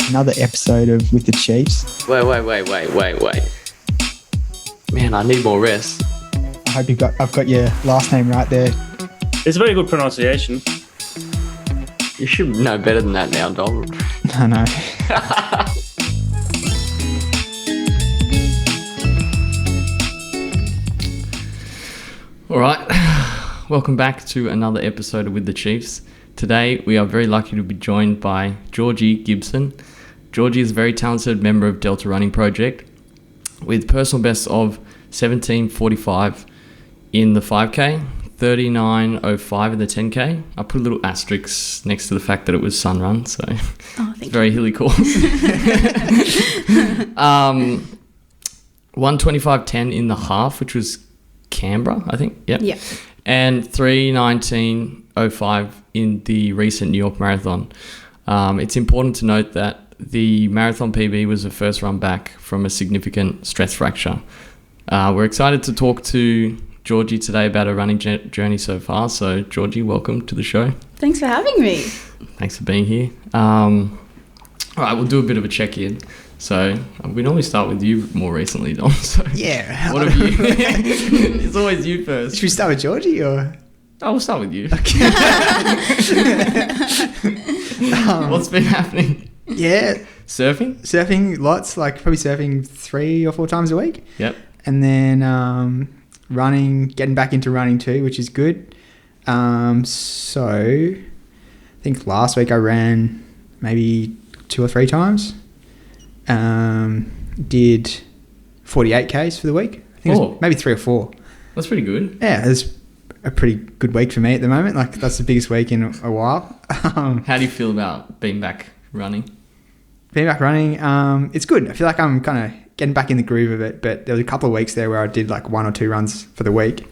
another episode of With the Chiefs. Wait. Man, I need more rest. I hope I've got your last name right there. It's a very good pronunciation. You should know better than that now, Donald. I know. All right, welcome back to another episode of With the Chiefs. Today, we are very lucky to be joined by Georgie Gibson. Georgie is a very talented member of Delta Running Project with personal bests of 17:45 in the 5K, 39:05 in the 10K. I put a little asterisk next to the fact that it was sun run, so it's very hilly course. 1:25:10 in the half, which was Canberra, I think. Yep. Yeah. And 3:19:05 in the recent New York Marathon. It's important to note that the marathon PB was the first run back from a significant stress fracture. We're excited to talk to Georgie today about her running journey so far. So, Georgie, welcome to the show. Thanks for having me. Thanks for being here. All right, we'll do a bit of a check-in. So, we normally start with you more recently, Dom. So, Yeah. what have you... It's always you first. Should we start with Georgie or? Oh, we'll start with you. Okay. What's been happening? Yeah. Surfing? Lots, like probably surfing 3 or 4 times a week. Yep. And then running, getting back into running too, which is good. So I think last week I ran maybe 2 or 3 times. Did 48 Ks for the week. I think it was maybe 3 or 4. That's pretty good. Yeah, it's a pretty good week for me at the moment. Like that's the biggest week in a while. How do you feel about being back running? Being back running, it's good. I feel like I'm kind of getting back in the groove of it, but there was a couple of weeks there where I did like 1 or 2 runs for the week.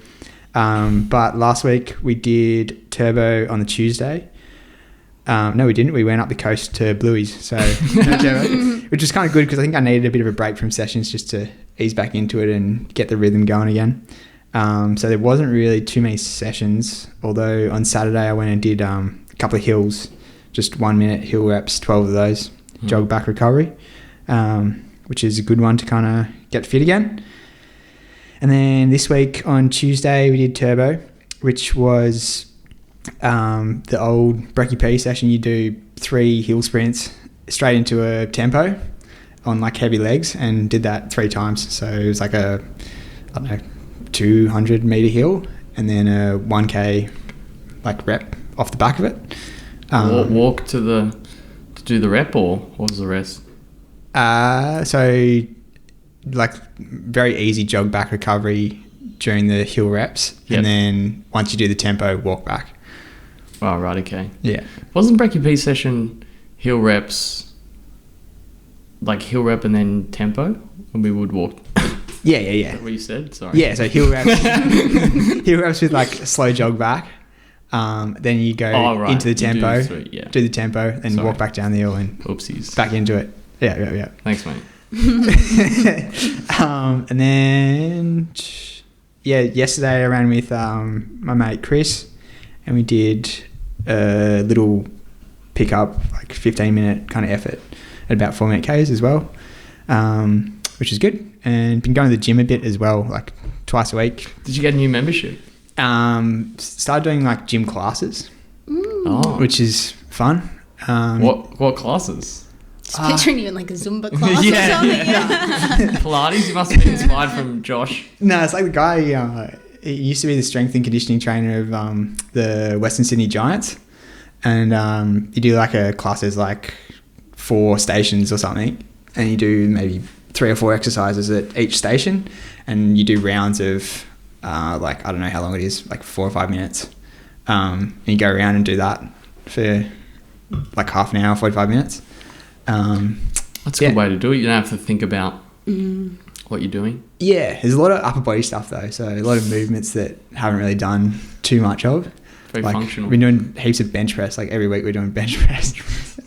But last week we did Turbo on the Tuesday. No, we didn't. We went up the coast to Bluey's, so no Turbo, which is kind of good because I think I needed a bit of a break from sessions just to ease back into it and get the rhythm going again. So there wasn't really too many sessions, although on Saturday I went and did a couple of hills, just 1 minute hill reps, 12 of those, jog back recovery, which is a good one to kind of get fit again. And then this week on Tuesday we did Turbo, which was the old Brekkie P session. You do 3 hill sprints straight into a tempo on like heavy legs, and did that 3 times. So it was like a, I don't know, 200 meter hill and then a 1K like rep off the back of it. Walk to do the rep, or what was the rest? So like very easy jog back recovery during the hill reps. Yep. And then once you do the tempo, walk back. Oh, right, okay. Yeah. Wasn't Brekkie P session hill reps, like hill rep and then tempo? And we would walk... Yeah. Is that what you said? Sorry. Yeah, so hill reps, hill reps with like a slow jog back. Then you go into the tempo, do the tempo, and walk back down the hill and back into it. Yeah. Thanks, mate. And then, yesterday I ran with my mate Chris, and we did a little pick-up, like 15-minute kind of effort at about 4 minute Ks as well, which is good. And been going to the gym a bit as well, like twice a week. Did you get a new membership? Started doing like gym classes, which is fun. What classes? Just picturing you in like a Zumba class or something. Yeah. Pilates? You must have been inspired from Josh. No, it's like the guy, he used to be the strength and conditioning trainer of the Western Sydney Giants. And you do like a class, there's like 4 stations or something, and you do maybe 3 or 4 exercises at each station, and you do rounds of like, I don't know how long it is, like 4 or 5 minutes. And you go around and do that for like half an hour, 45 minutes. That's a good way to do it. You don't have to think about what you're doing. Yeah, there's a lot of upper body stuff though, so a lot of movements that haven't really done too much of. Very like, functional. We're doing heaps of bench press, like every week we're doing bench press.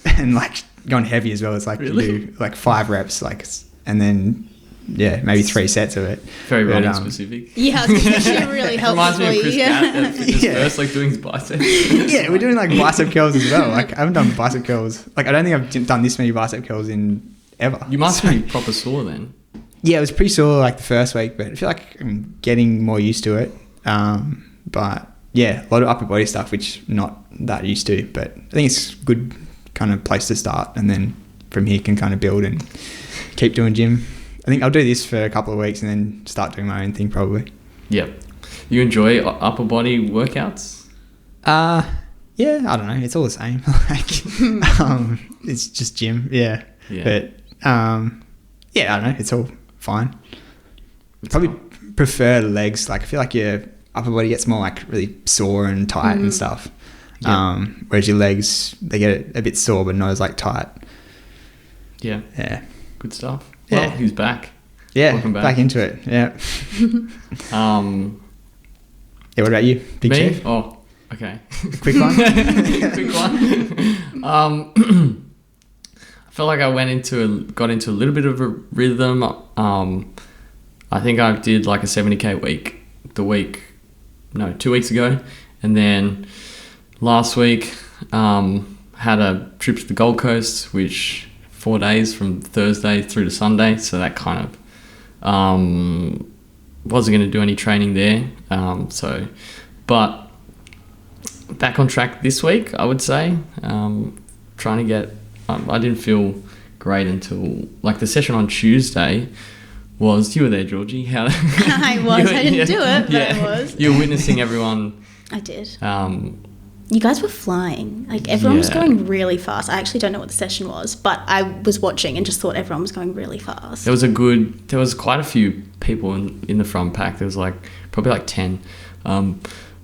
And like going heavy as well. It's like you do like 5 reps, like, and then maybe 3 sets of it. Very But, running specific. Yeah, I was gonna say, should really help Reminds me for of you. Chris Yeah. Gatt at Fitness Yeah. First, like doing his biceps. Yeah, we're doing like bicep curls as well. Like I haven't done bicep curls. Like I don't think I've done this many bicep curls in ever. You must So- be proper sore then. Yeah, it was pretty sore like the first week, but I feel like I'm getting more used to it. But yeah, a lot of upper body stuff, which I'm not that used to. But I think it's a good kind of place to start, and then from here can kind of build and keep doing gym. I think I'll do this for a couple of weeks and then start doing my own thing probably. Yep. You enjoy upper body workouts? Yeah, I don't know. It's all the same. It's just gym. Yeah. Yeah. But yeah, I don't know. It's all fine. Probably prefer legs. Like I feel like your upper body gets more like really sore and tight and stuff. Yeah. Whereas your legs, they get a bit sore but not as like tight. Yeah. Yeah. Good stuff. Yeah. Well, he's back. Yeah. Welcome back into it. Yeah. Yeah. What about you, Big Me? Chief? Oh, okay. Quick one. Quick one. I felt like I got into a little bit of a rhythm. I think I did like a 70k week 2 weeks ago, and then last week had a trip to the Gold Coast, which 4 days from Thursday through to Sunday, so that kind of wasn't going to do any training there. But back on track this week, I would say. Trying to get. I didn't feel great until like the session on Tuesday was. You were there, Georgie. How? I was. I didn't do it, but I was. You were witnessing everyone. I did. You guys were flying. Like everyone was Yeah. going really fast. I actually don't know what the session was, but I was watching and just thought everyone was going really fast. There was quite a few people in the front pack. There was like probably like 10.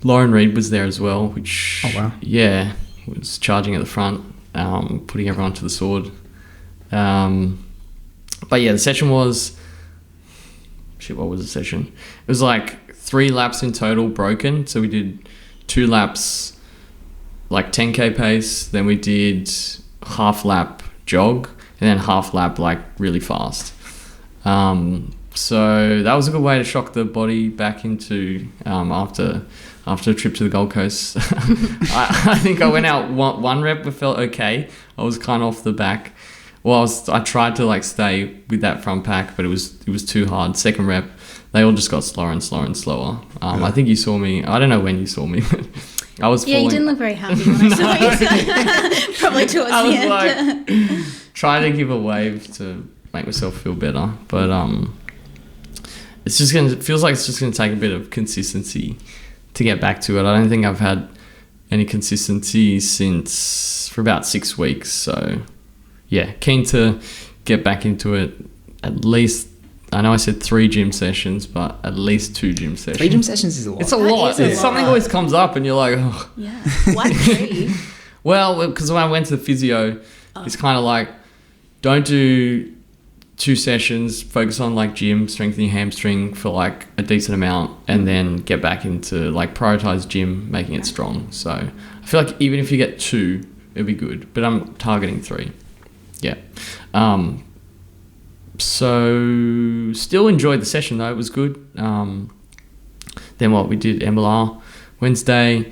Lauren Reed was there as well, which yeah, was charging at the front, putting everyone to the sword. But yeah, the session was what was the session? It was like 3 laps in total broken. So we did 2 laps like 10k pace, then we did half lap jog, and then half lap like really fast. So that was a good way to shock the body back into after a trip to the Gold Coast. I think I went out one rep, but felt okay. I was kind of off the back. Well, I tried to like stay with that front pack, but it was too hard. Second rep, they all just got slower and slower and slower. I think you saw me. I don't know when you saw me, but I was. Yeah, you didn't look very happy when I saw you. Probably towards I the was end. like trying to give a wave to make myself feel better, but feels like it's just gonna take a bit of consistency to get back to it. I don't think I've had any consistency for about 6 weeks. So yeah, keen to get back into it. At least, I know I said 3 gym sessions, but at least 2 gym sessions. 3 gym sessions is a lot. It's a That lot. is a lot. Something always comes up and you're like, oh. Yeah. Why 3? Well, because when I went to the physio, it's kind of like, don't do 2 sessions, focus on like gym, strengthening your hamstring for like a decent amount, and then get back into like prioritize gym, making it strong. So I feel like even if you get 2, it'd be good, but I'm targeting 3. Yeah. So still enjoyed the session though. It was good. Then we did MLR Wednesday,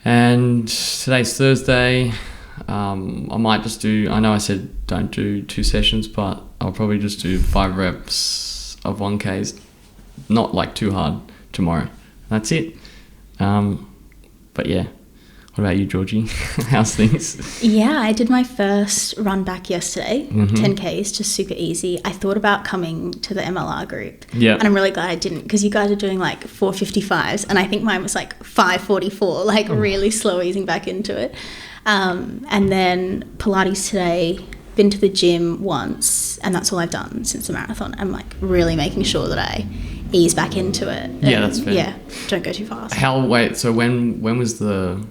and today's Thursday. I might just do, I know I said don't do 2 sessions, but I'll probably just do 5 reps of 1Ks, not like too hard tomorrow. That's it. But yeah. What about you, Georgie? How's things? Yeah, I did my first run back yesterday, 10Ks, just super easy. I thought about coming to the MLR group. Yeah. And I'm really glad I didn't, because you guys are doing like 4:55s, and I think mine was like 5:44, like really slow easing back into it. And then Pilates today, been to the gym once, and that's all I've done since the marathon. I'm like really making sure that I ease back into it. Yeah, that's fair. Yeah, don't go too fast. So when was the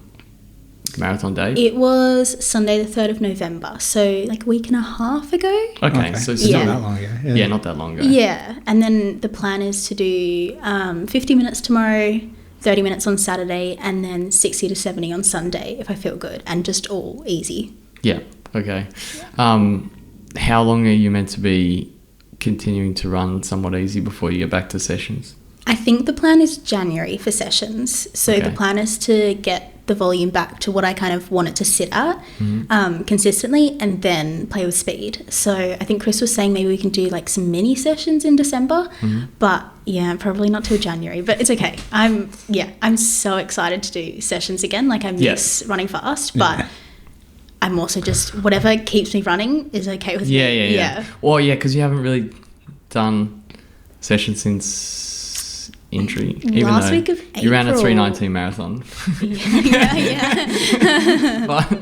marathon date? It was Sunday the 3rd of November, so like a week and a half ago. Okay, so it's still not that long ago. Yeah, not that long ago. Yeah, and then the plan is to do 50 minutes tomorrow, 30 minutes on Saturday, and then 60 to 70 on Sunday if I feel good, and just all easy. Yeah, okay. How long are you meant to be continuing to run somewhat easy before you get back to sessions? I think the plan is January for sessions. So Okay. the plan is to get the volume back to what I kind of want it to sit at consistently, and then play with speed. So I think Chris was saying maybe we can do like some mini sessions in December, but yeah, probably not till January, but it's okay. I'm so excited to do sessions again. Like I miss running fast, but I'm also just, whatever keeps me running is okay with me. Yeah. Well, yeah, because you haven't really done sessions since injury. Even Last though week of you ran a April. 3:19 marathon. Yeah. But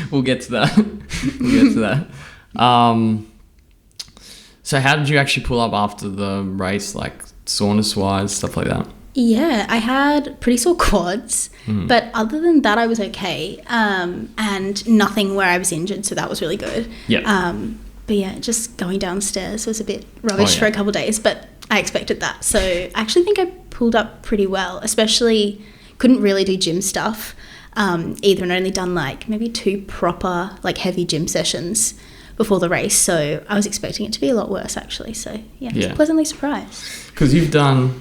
we'll get to that. So how did you actually pull up after the race, like soreness-wise, stuff like that? Yeah, I had pretty sore quads, but other than that, I was okay. And nothing where I was injured, so that was really good. Yeah. But yeah, just going downstairs was a bit rubbish for a couple of days, but I expected that. So I actually think I pulled up pretty well, especially couldn't really do gym stuff either, and only done like maybe 2 proper like heavy gym sessions before the race. So I was expecting it to be a lot worse actually. So yeah, I was pleasantly surprised. Because you've done,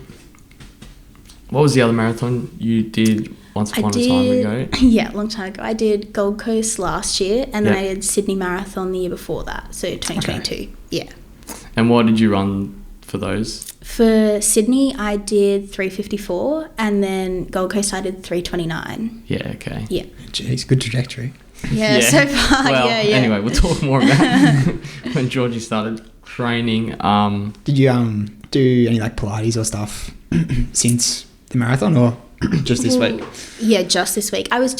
what was the other marathon you did once upon a time ago? Yeah, a long time ago. I did Gold Coast last year, and then I did Sydney Marathon the year before that, so 2022. Okay. Yeah. And what did you run for those? For Sydney, I did 3:54, and then Gold Coast I did 3:29. Yeah, okay. Yeah. Jeez, good trajectory. Yeah, so far, well, yeah. Anyway, we'll talk more about when Georgie started training. Did you do any like Pilates or stuff since the marathon, or just this week? Yeah, just this week. I did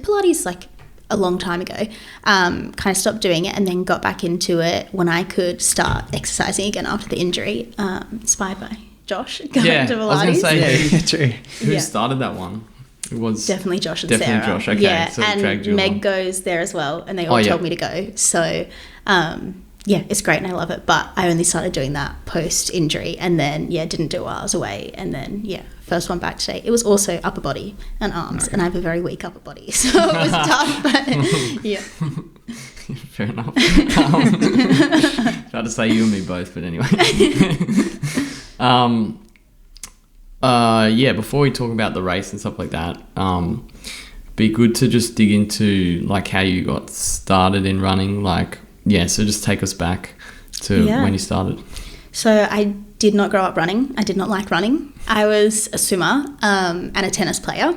Pilates like a long time ago, kind of stopped doing it and then got back into it when I could start exercising again after the injury, inspired by Josh going to Pilates. I was going to say, true. Who started that one? It was definitely Josh and definitely Sarah. Josh, okay. Yeah, So it dragged and you Meg along. goes there as well, and they all told me to go. So, yeah, it's great and I love it. But I only started doing that post-injury, and then, didn't do it while I was away. And then, first one back today. It was also upper body and arms, and I have a very weak upper body. So it was tough, but yeah. Fair enough. Tried to say you and me both, but anyway. Before we talk about the race and stuff like that, be good to just dig into like how you got started in running. So just take us back to when you started. So I did not grow up running. I did not like running. I was a swimmer and a tennis player.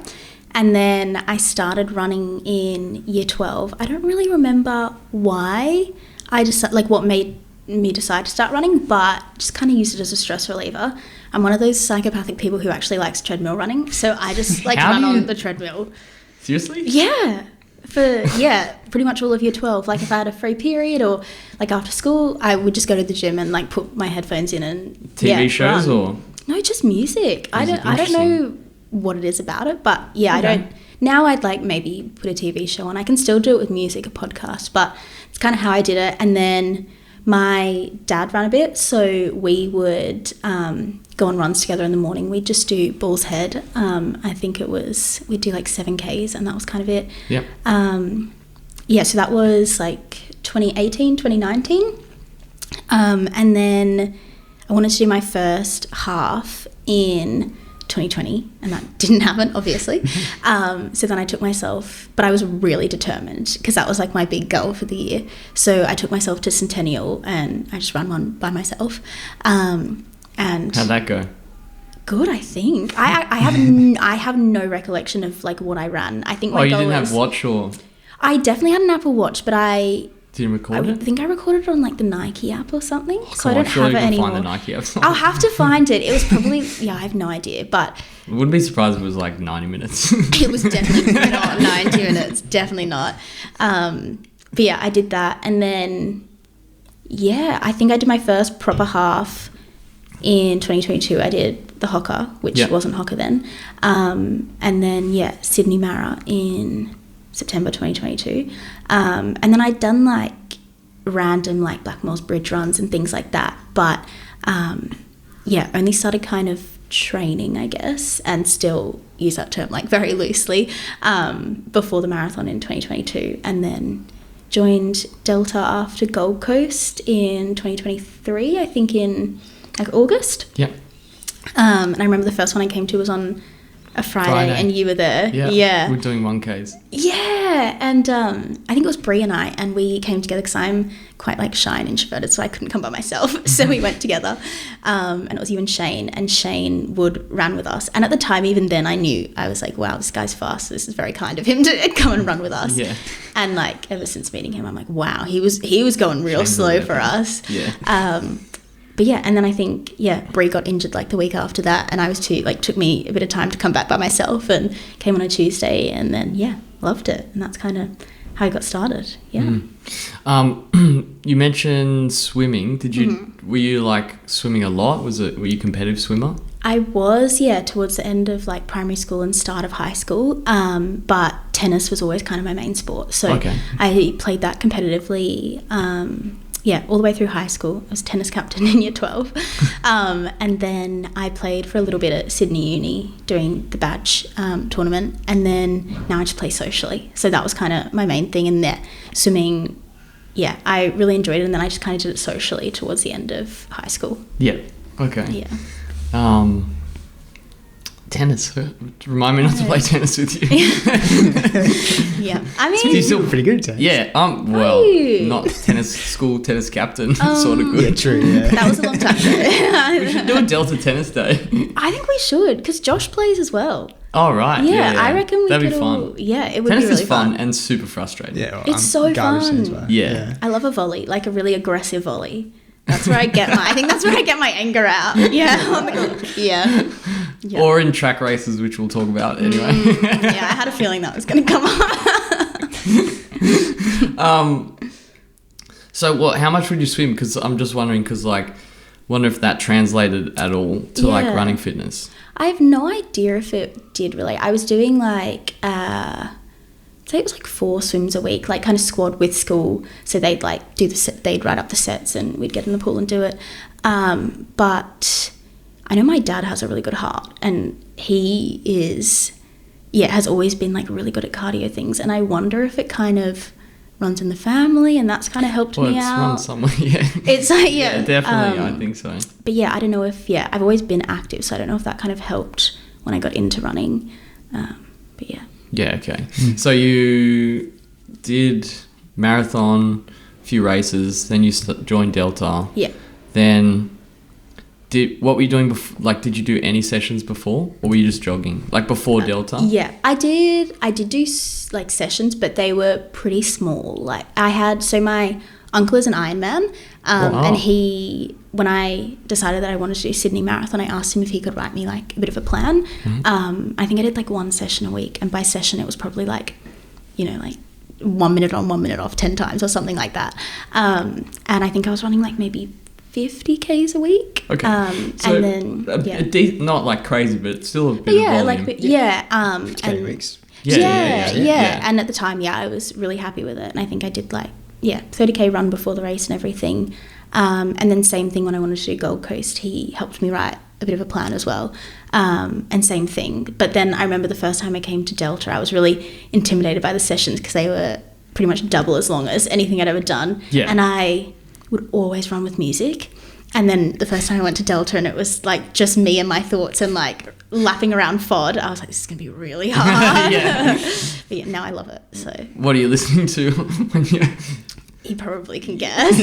And then I started running in year 12. I don't really remember why I just, what made me decide to start running, but just kind of used it as a stress reliever. I'm one of those psychopathic people who actually likes treadmill running. So I just run on the treadmill. Seriously? Yeah. Pretty much all of year 12. Like if I had a free period or like after school, I would just go to the gym and like put my headphones in and TV shows run. Or? No, just music. I don't know what it is about it, but I don't. Now I'd like maybe put a TV show on. I can still do it with music, a podcast, but it's kind of how I did it. And then my dad ran a bit, so we would go on runs together in the morning. We'd just do Bull's Head. I think we'd do like 7Ks, and that was kind of it. Yep. So that was like 2018, 2019. And then I wanted to do my first half in 2020, and that didn't happen, obviously. So then I took myself, but I was really determined because that was like my big goal for the year. So I took myself to Centennial and I just ran one by myself. And how'd that go? Good, I think. I have no recollection of like what I ran. I think my you goal didn't was, have Watch or? I definitely had an Apple Watch, but Didn't record I it? think I recorded it on like the Nike app or something. So I don't surely have it you can anymore. find the Nike app. I'll have to find it. It was probably, I have no idea, but I wouldn't be surprised if it was like 90 minutes. it was definitely not 90 minutes. Definitely not. But I did that. And then, I think I did my first proper half in 2022. I did the Hocker, which wasn't Hocker then. And then, Sydney Mara in September 2022. And then I'd done like random like Blackmore's Bridge runs and things like that. But only started kind of training, I guess, and still use that term like very loosely before the marathon in 2022. And then joined Delta after Gold Coast in 2023, I think in like August. Yeah. And I remember the first one I came to was on a Friday. And you were there. Yeah. We're doing 1Ks. Yeah. And I think it was Brie and I, and we came together because I'm quite like shy and introverted, so I couldn't come by myself. So we went together. And it was you and Shane Wood ran with us. And at the time, even then, I knew, I was like, wow, this guy's fast. This is very kind of him to come and run with us. Yeah. And like ever since meeting him, I'm like, wow, he was going real slow for us. Yeah. But yeah, and then I think, Brie got injured like the week after that, and I was took me a bit of time to come back by myself, and came on a Tuesday, and then, loved it. And that's kind of how I got started. Yeah. You mentioned swimming. Were you like swimming a lot? Were you a competitive swimmer? I was, towards the end of like primary school and start of high school. But tennis was always kind of my main sport. So I played that competitively. All the way through high school. I was tennis captain in year 12. And then I played for a little bit at Sydney Uni doing the badge tournament. And then now I just play socially. So that was kind of my main thing. And there, swimming, I really enjoyed it. And then I just kind of did it socially towards the end of high school. Yeah. Okay. Yeah. Tennis. Remind me not to play tennis with you. Yeah. I mean, you're still pretty good at tennis. Yeah. Not school tennis captain. Sort of good. Yeah, true. Yeah. That was a long time ago. We should do a Delta tennis day. I think we should, because Josh plays as well. Oh, right. Yeah, I reckon that'd be fun. Yeah, it would tennis be really is fun and super frustrating. Yeah, well, it's so fun. As well. Yeah. I love a volley, like a really aggressive volley. That's where I get my anger out. Yeah. Yeah. Or in track races, which we'll talk about anyway. I had a feeling that was going to come up. So how much would you swim? Because I'm just wondering, wonder if that translated at all to like running fitness. I have no idea if it did really. I was doing like, say it was like 4 swims a week, like kind of squad with school. So they'd like they'd write up the sets and we'd get in the pool and do it. But I know my dad has a really good heart, and he has always been like really good at cardio things. And I wonder if it kind of runs in the family, and that's kind of helped me out. Run somewhere, yeah. It's like, yeah, definitely, I think so. But I don't know if, I've always been active, so I don't know if that kind of helped when I got into running. But yeah. Yeah, okay. So you did marathon, a few races, then you joined Delta. Yeah. Then what were you doing before? Like, did you do any sessions before, or were you just jogging? Like before Delta? Yeah, I did do like sessions, but they were pretty small. Like my uncle is an Ironman, and when I decided that I wanted to do Sydney Marathon, I asked him if he could write me like a bit of a plan. I think I did like 1 session a week, and by session it was probably like, like 1 minute on, 1 minute off 10 times or something like that. And I think I was running like maybe 50 Ks a week. Okay. So and then not like crazy, but still a bit of volume. K weeks. Yeah. And at the time, I was really happy with it. And I think I did like 30K run before the race and everything. And then same thing when I wanted to do Gold Coast, he helped me write a bit of a plan as well. And same thing. But then I remember the first time I came to Delta, I was really intimidated by the sessions because they were pretty much double as long as anything I'd ever done. Yeah. And I would always run with music. And then the first time I went to Delta and it was like just me and my thoughts and like lapping around FOD, I was like, this is going to be really hard. But now I love it. So what are you listening to when you... You probably can guess.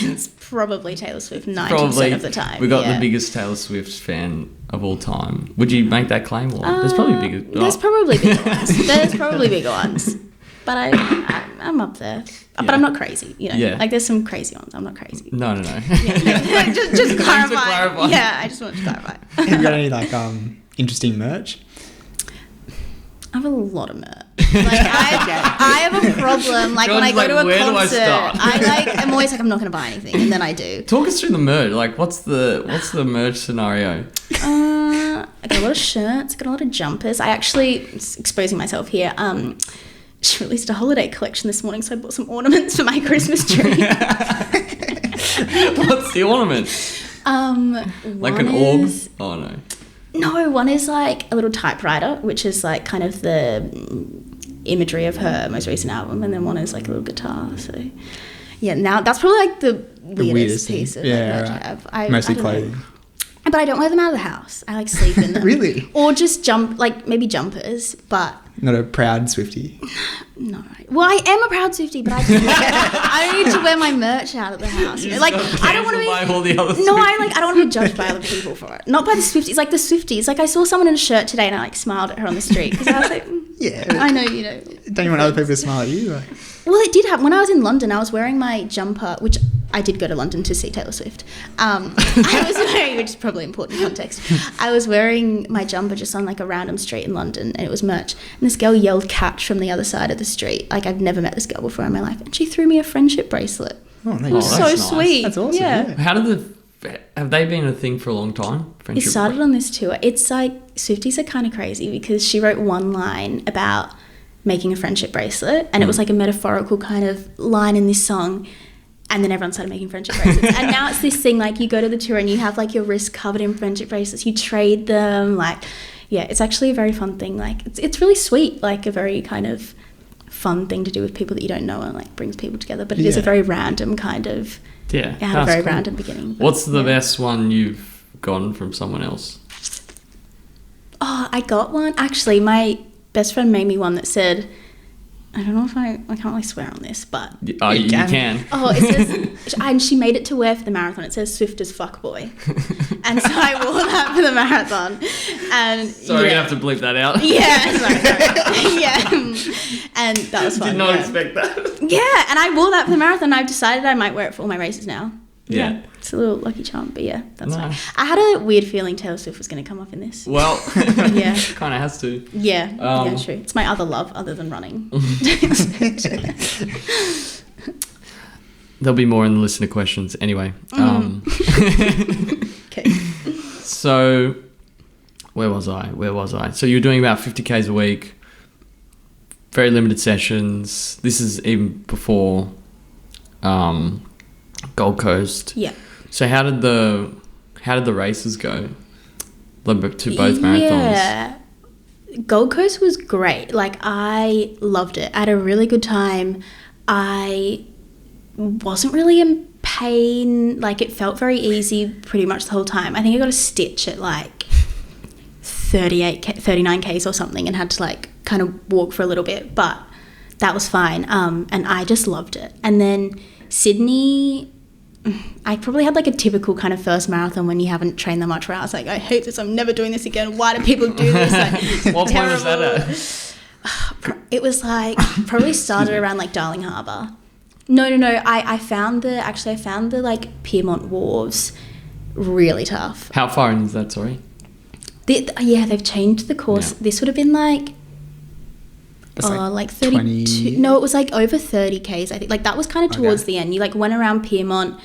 It's probably Taylor Swift 90% of the time. We got the biggest Taylor Swift fan of all time. Would you make that claim? Or there's probably bigger. There's probably bigger ones. There's probably bigger ones. But I'm up there. But I'm not crazy. Like there's some crazy ones. I'm not crazy. No. Just clarify. Yeah, I just wanted to clarify. Have you got any like interesting merch? I have a lot of merch. Like I have a problem. Like when I go to a concert, I'm always like, I'm not going to buy anything, and then I do. Talk us through the merch. Like, what's the merch scenario? I got a lot of shirts. I got a lot of jumpers. I actually, exposing myself here. She released a holiday collection this morning, so I bought some ornaments for my Christmas tree. What's the ornament? Like an orb? Oh no. No, one is like a little typewriter, which is like kind of imagery of her most recent album, and then one is like a little guitar. So yeah, now that's probably like the weirdest piece of merch I have. Mostly I don't clothing. know. But I don't wear them out of the house. I like sleep in them. Really? Or just maybe jumpers, but Not a proud Swiftie. no. Well, I am a proud Swiftie, but I don't need to wear my merch out of the house. You know? Like I don't want to be. By all the other No, I don't want to be judged by other people for it. Not by the Swifties. Like the Swifties. Like I saw someone in a shirt today, and I like smiled at her on the street because I was like, Yeah. I know you know. Don't you want other people to smile at you? Like, Well, it did happen when I was in London. I was wearing my jumper, which I did go to London to see Taylor Swift. I was wearing, which is probably important context. I was wearing my jumper just on like a random street in London, and it was merch. And this girl yelled "catch" from the other side of the street. Like I've never met this girl before in my life, and she threw me a friendship bracelet. oh, thank It you. was that's so nice. sweet. That's awesome, Yeah. yeah. How have they been a thing for a long time? It Friendship started on this tour. It's like Swifties are kind of crazy because she wrote one line about making a friendship bracelet, and it was like a metaphorical kind of line in this song, and then everyone started making friendship bracelets. And now it's this thing like you go to the tour and you have like your wrist covered in friendship bracelets, you trade them, like yeah, it's actually a very fun thing. Like it's really sweet, like a very kind of fun thing to do with people that you don't know, and like brings people together, but it is a Yeah. very random kind of Yeah, it had a that's very cool. random beginning. but What's the yeah. best one you've gotten from someone else? Oh, I got one. Actually, my best friend made me one that said, I don't know if I can't really swear on this, but Oh, You you can. can. oh, it says, and she made it to wear for the marathon. It says "Swift as fuck boy," and so I wore that for the marathon. And Sorry, yeah, you have to bleep that out. yeah, sorry. Yeah, and that was fun. Did not yeah. expect that. Yeah, and I wore that for the marathon. I've decided I might wear it for all my races now. Yeah. It's a little lucky charm, but yeah, that's fine. Nice. I had a weird feeling Taylor Swift was going to come up in this. Well, Yeah. kind of has to. Yeah, Um, yeah, true. It's my other love other than running. There'll be more in the listener questions anyway. Okay. So, where was I? So you're doing about 50Ks a week, very limited sessions. This is even before Gold Coast. Yeah. So how did the races go? To both marathons. Yeah. Gold Coast was great. Like, I loved it. I had a really good time. I wasn't really in pain. Like, it felt very easy pretty much the whole time. I think I got a stitch at like 39 Ks or something and had to like kind of walk for a little bit, but that was fine. And I just loved it. And then Sydney, I probably had like a typical kind of first marathon when you haven't trained that much, where I was like, I hate this, I'm never doing this again. Why do people do this? Like, What point was that terrible. at? It was like probably started around like Darling Harbour. No. I found the like Piedmont Wharves really tough. How far in is that? Sorry. They've changed the course. Yeah. This would have been like That's like 32. 20. No, it was like over 30 Ks. I think like that was kind of towards the end. You like went around Piedmont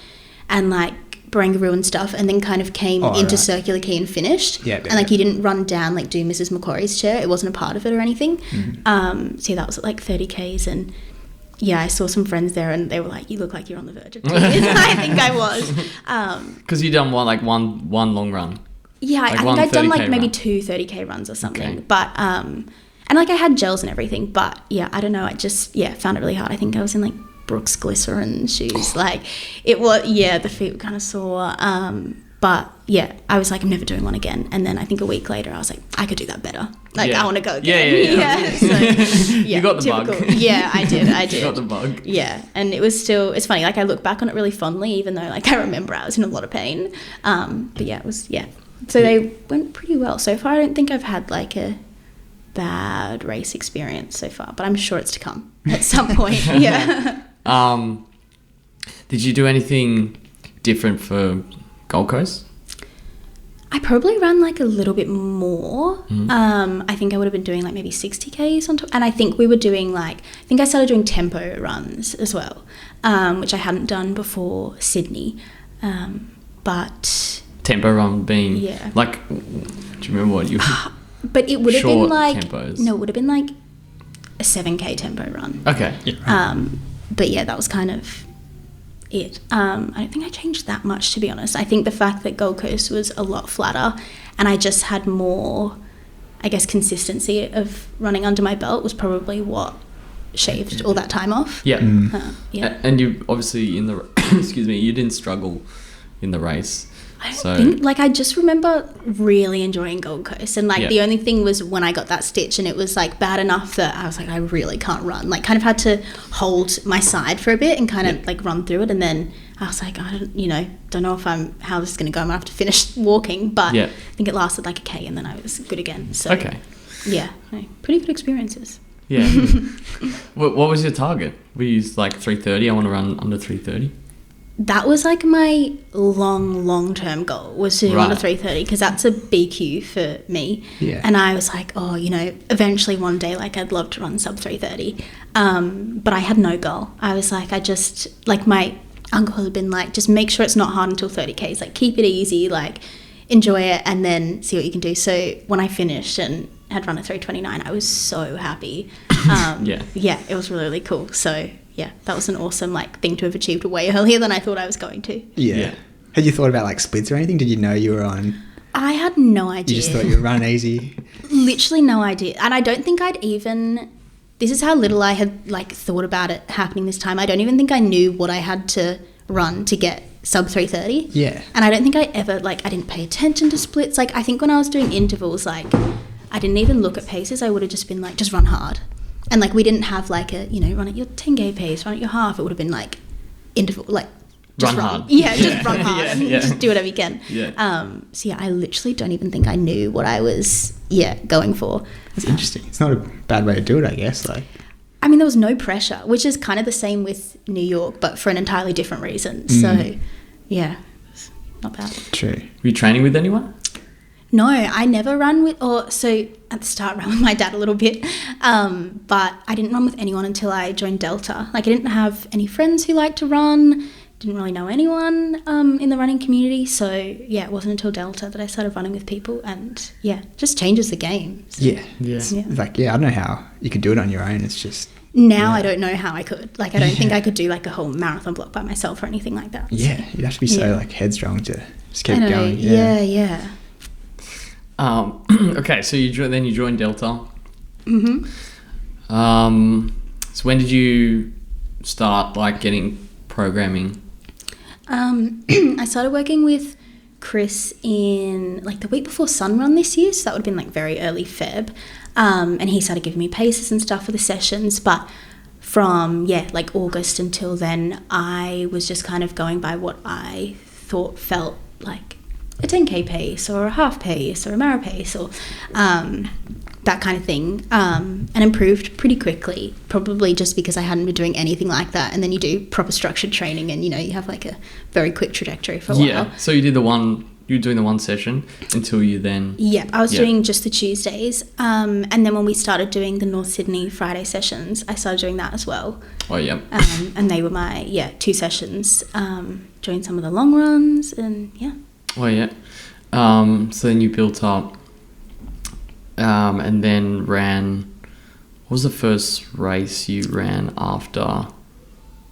and like Barangaroo and stuff, and then kind of came into right. Circular Quay and finished. Yeah, and like you didn't run down like do Mrs. Macquarie's chair. It wasn't a part of it or anything. So yeah, that was at like 30 Ks, and yeah, I saw some friends there, and they were like, "You look like you're on the verge of tears." I think I was. Because you done one long run. Yeah, Like I think one I'd done 30K like maybe run. 2 30K runs or something. Okay. But and like I had gels and everything, but yeah, I don't know. I just found it really hard. I think I was in like Brooks glycerin shoes. Like it was the feet were kind of sore. But yeah, I was like, I'm never doing one again. And then I think a week later, I was like, I could do that better. Like Yeah. I want to go again. Yeah. So, yeah, You got the bug. Yeah, I did. You got the bug. Yeah, and it's funny. Like I look back on it really fondly, even though like I remember I was in a lot of pain. But yeah, it was So they went pretty well so far. I don't think I've had like a bad race experience so far, but I'm sure it's to come at some point. Yeah. Did you do anything different for Gold Coast? I probably ran like a little bit more. I think I would have been doing like maybe 60 Ks on top. And I think we were doing I started doing tempo runs as well, which I hadn't done before Sydney. But Tempo run being like, do you remember what you? But it would have been Short like tempos. No, it would have been like a 7K tempo run. Okay. But yeah, that was kind of it. I don't think I changed that much, to be honest. I think the fact that Gold Coast was a lot flatter and I just had more I guess, consistency of running under my belt was probably what shaved all that time off. Yeah. Yeah. And you obviously in the excuse me, you didn't struggle in the race. I don't think, like, I just remember really enjoying Gold Coast, and like the only thing was when I got that stitch and it was like bad enough that I was like, I really can't run, like kind of had to hold my side for a bit and kind of like run through it, and then I was like, don't know if how this is going to go. I'm gonna have to finish walking, but I think it lasted like a K and then I was good again. So pretty good experiences. Yeah. What was your target? Were you like 3:30? I want to run under 3:30. That was like my long-term goal, was to do under 3:30, because that's a BQ for me. Yeah. And I was like, eventually one day, like, I'd love to run sub 3:30. But I had no goal. I was like, my uncle had been like, just make sure it's not hard until 30Ks. Like, keep it easy, like, enjoy it, and then see what you can do. So when I finished and had run a 3:29, I was so happy. It was really, really cool. So yeah, that was an awesome like thing to have achieved way earlier than I thought I was going to. Yeah. Had you thought about like splits or anything? Did you know you were on? I had no idea. You just thought you were running easy? Literally no idea. And I don't think this is how little I had like thought about it happening this time. I don't even think I knew what I had to run to get sub 3:30. Yeah. And I don't think I ever, like, I didn't pay attention to splits. Like, I think when I was doing intervals, like, I didn't even look at paces. I would have just been like, just run hard. And like, we didn't have like run at your 10K pace, run at your half. It would have been like interval, like just run hard. Yeah, just run hard and yeah. just do whatever you can. Yeah. So yeah, I literally don't even think I knew what I was going for. That's interesting. It's not a bad way to do it, I guess. Like, I mean, there was no pressure, which is kind of the same with New York, but for an entirely different reason. So yeah, it's not bad. True. Were you training with anyone? No, I never ran with, so at the start ran with my dad a little bit, but I didn't run with anyone until I joined Delta. Like, I didn't have any friends who liked to run, didn't really know anyone in the running community. So yeah, it wasn't until Delta that I started running with people, and yeah, just changes the game. So, yeah. Like, I don't know how you could do it on your own. It's just... Now I don't know how I could. Like, I don't think I could do like a whole marathon block by myself or anything like that. Yeah, you'd have to be so like headstrong to just keep going. Yeah. Okay, so you joined Delta. Mm-hmm. So when did you start like getting programming? I started working with Chris in like the week before Sunrun this year, so that would have been like very early Feb. And he started giving me paces and stuff for the sessions, but from like August until then, I was just kind of going by what I thought felt like a 10K pace or a half pace or a mara pace or that kind of thing, and improved pretty quickly, probably just because I hadn't been doing anything like that. And then you do proper structured training and, you have like a very quick trajectory for a while. Yeah, so you were doing the one session until you then... Yeah, I was doing just the Tuesdays. And then when we started doing the North Sydney Friday sessions, I started doing that as well. Oh, yeah. And they were my, 2 sessions, doing some of the long runs and, yeah. Oh, yeah. So then you built up and then ran... What was the first race you ran after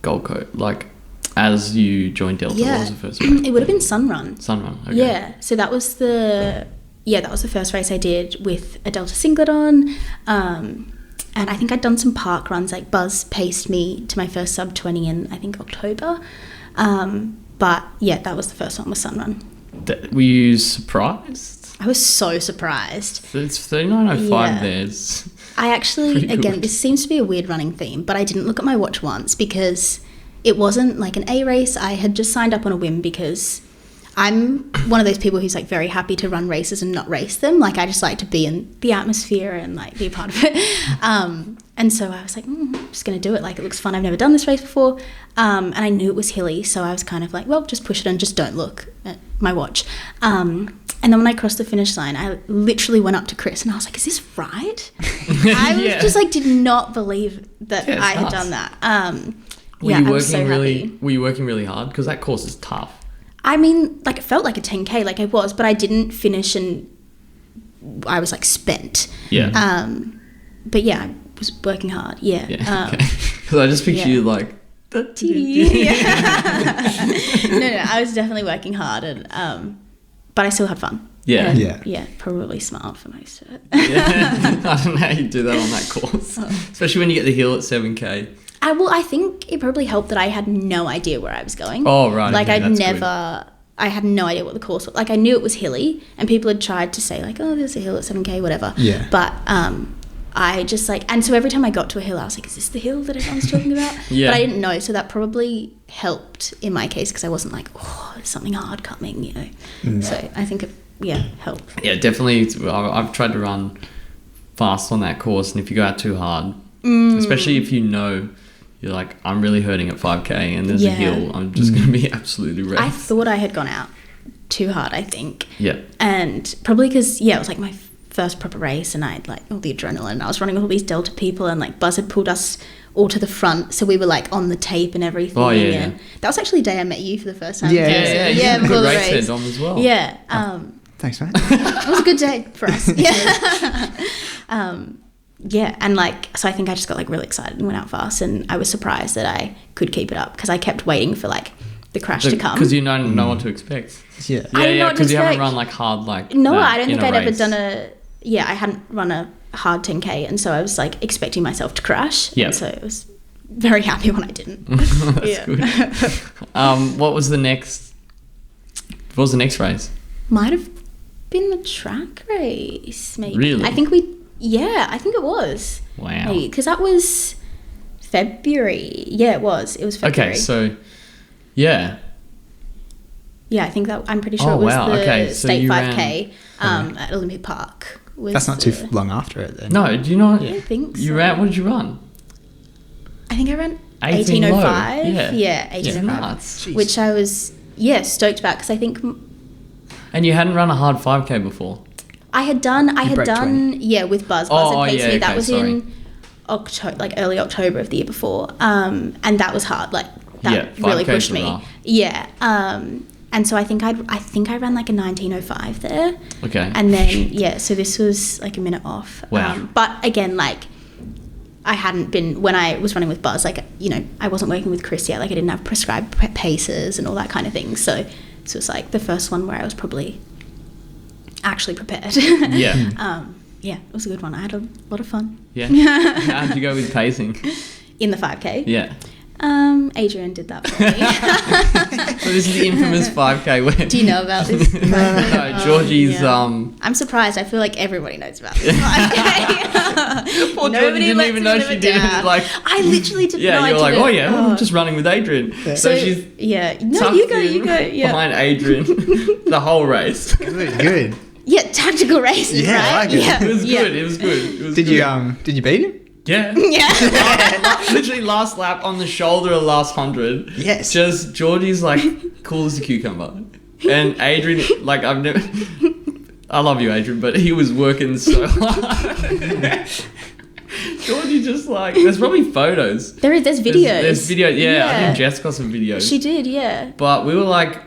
Gold Coast? Like, as you joined Delta, what was the first race? It would have been Sunrun. Sunrun, okay. Yeah, so that was the first race I did with a Delta singlet on. And I think I'd done some park runs, like Buzz paced me to my first sub 20 in, I think, October. But yeah, that was the first one with Sunrun. Were you surprised? I was so surprised. It's 39.05 there. I actually, again, this seems to be a weird running theme, but I didn't look at my watch once because it wasn't like an A race. I had just signed up on a whim because I'm one of those people who's like very happy to run races and not race them. Like, I just like to be in the atmosphere and like be a part of it. And so I was like, I'm just going to do it. Like, it looks fun. I've never done this race before. And I knew it was hilly. So I was kind of like, well, just push it and just don't look at my watch. And then when I crossed the finish line, I literally went up to Chris and I was like, is this right? I was just like, did not believe that I had done that. Were you working really hard? Because that course is tough. I mean, like, it felt like a 10K, like I was, but I didn't finish and I was like spent. Yeah. But yeah, I was working hard. Yeah. Because I just picture you like... No, I was definitely working hard, and but I still had fun. Yeah. Yeah. Probably smart for most of it. Yeah. I don't know how you do that on that course. Especially when you get the hill at 7K. I think it probably helped that I had no idea where I was going. Oh, right. Like, okay, I had no idea what the course was. Like, I knew it was hilly, and people had tried to say, like, oh, there's a hill at 7K, whatever. Yeah. But I just, like... And so every time I got to a hill, I was like, is this the hill that everyone's talking about? Yeah. But I didn't know, so that probably helped in my case, because I wasn't like, oh, there's something hard coming, you know. So I think it, helped. Yeah, definitely. I've tried to run fast on that course, and if you go out too hard, especially if you know... You're like, I'm really hurting at 5K and there's a hill. I'm just going to be absolutely wrecked. I thought I had gone out too hard, I think. Yeah. And probably because, it was like my first proper race and I had like all the adrenaline. I was running with all these Delta people and like Buzz had pulled us all to the front. So we were like on the tape and everything. Oh, yeah. And that was actually the day I met you for the first time. Yeah. You had a before good the race head on as well. Yeah. Thanks, mate. It was a good day for us. Yeah. Yeah, and like, so I think I just got like really excited and went out fast, and I was surprised that I could keep it up because I kept waiting for like the crash to come. Because you don't know what to expect. Yeah. Yeah, because you haven't run like hard like No, that I don't think I'd ever race. done I hadn't run a hard 10K, and so I was like expecting myself to crash. Yeah. And so I was very happy when I didn't. That's good. What was the next race? Might have been the track race, maybe. Really? I think it was. Wow. Because that was February. Yeah, it was. It was February. Okay, so yeah. Yeah, I think that I'm pretty sure it was the so state you 5K at Olympic Park. That's not too long after it then. No, do you not? I don't think so. You ran, what did you run? I think I ran 18 low. 1805. Yeah, 1805. Nuts. Which I was, stoked about because I think... And you hadn't run a hard 5K before? I had done, broke 20. with Buzz. Buzz had paced me. That was sorry. in October, like early October of the year before. And that was hard. Like, that really 5Ks pushed are me. rough. Yeah. And so I think I ran like a 1905 there. Okay. And then, so this was like a minute off. Wow. But again, like, I hadn't been, when I was running with Buzz, like, I wasn't working with Chris yet. Like, I didn't have prescribed paces and all that kind of thing. So this was like the first one where I was probably actually prepared. Yeah. Yeah, it was a good one. I had a lot of fun. Yeah. How did you go with pacing? In the 5K? Yeah. Adrian did that for me. So this is the infamous 5K where... Do you know about this? No, Georgie's... Yeah. I'm surprised. I feel like everybody knows about this 5K. Poor Georgie didn't even know she did it. Like, I literally didn't know. yeah, you're like, didn't. I'm just running with Adrian. Yeah. So she's No, tucked you go. in Yeah. behind Adrian the whole race. Good. Yeah, tactical races, Yeah, I right? like it. Yeah. It was yeah. good. It was good. Did you beat him? Yeah. Yeah. Literally last lap on the shoulder of last 100. Yes. Just Georgie's like cool as a cucumber. And Adrian, like I love you, Adrian, but he was working so hard. Georgie just like, there's probably photos. There's videos. There's videos, yeah. I think Jess got some videos. She did, yeah. But we were like,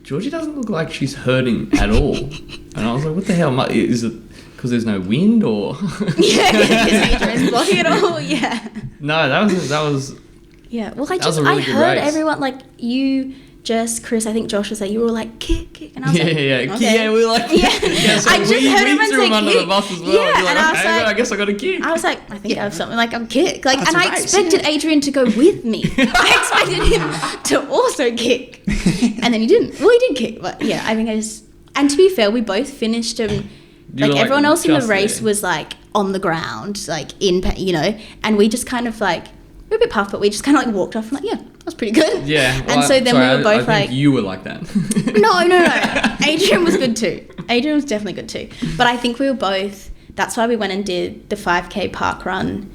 Georgie doesn't look like she's hurting at all. And I was like, what the hell? Is it because there's no wind or? Yeah, because Adrian's blocking it all, yeah. No, that was. Yeah, well, I was a really good heard race. everyone, like, you, Jess, Chris, I think Josh was there, you were all like, kick, and I was Yeah, like, yeah. okay. Yeah, we were like, Yeah. so I just we heard everyone threw say him under kick. the bus as well. Yeah, You're like, and I was okay, like, I guess I got a kick. I was like, I think I have something, like, I'm kick. Like, That's and a I race, expected Adrian to go with me. I expected him to also kick. And then he didn't. Well, he did kick, but yeah, I think and to be fair, we both finished him. You Like, were, everyone else in the just race there. was like on the ground, like and we just kind of like, we were a bit puffed, but we just kind of like walked off and like, yeah, that was pretty good. Yeah. And so then we were both I like, think you were like that. no. Adrian was good too. Adrian was definitely good too. But I think we were both, that's why we went and did the 5K park run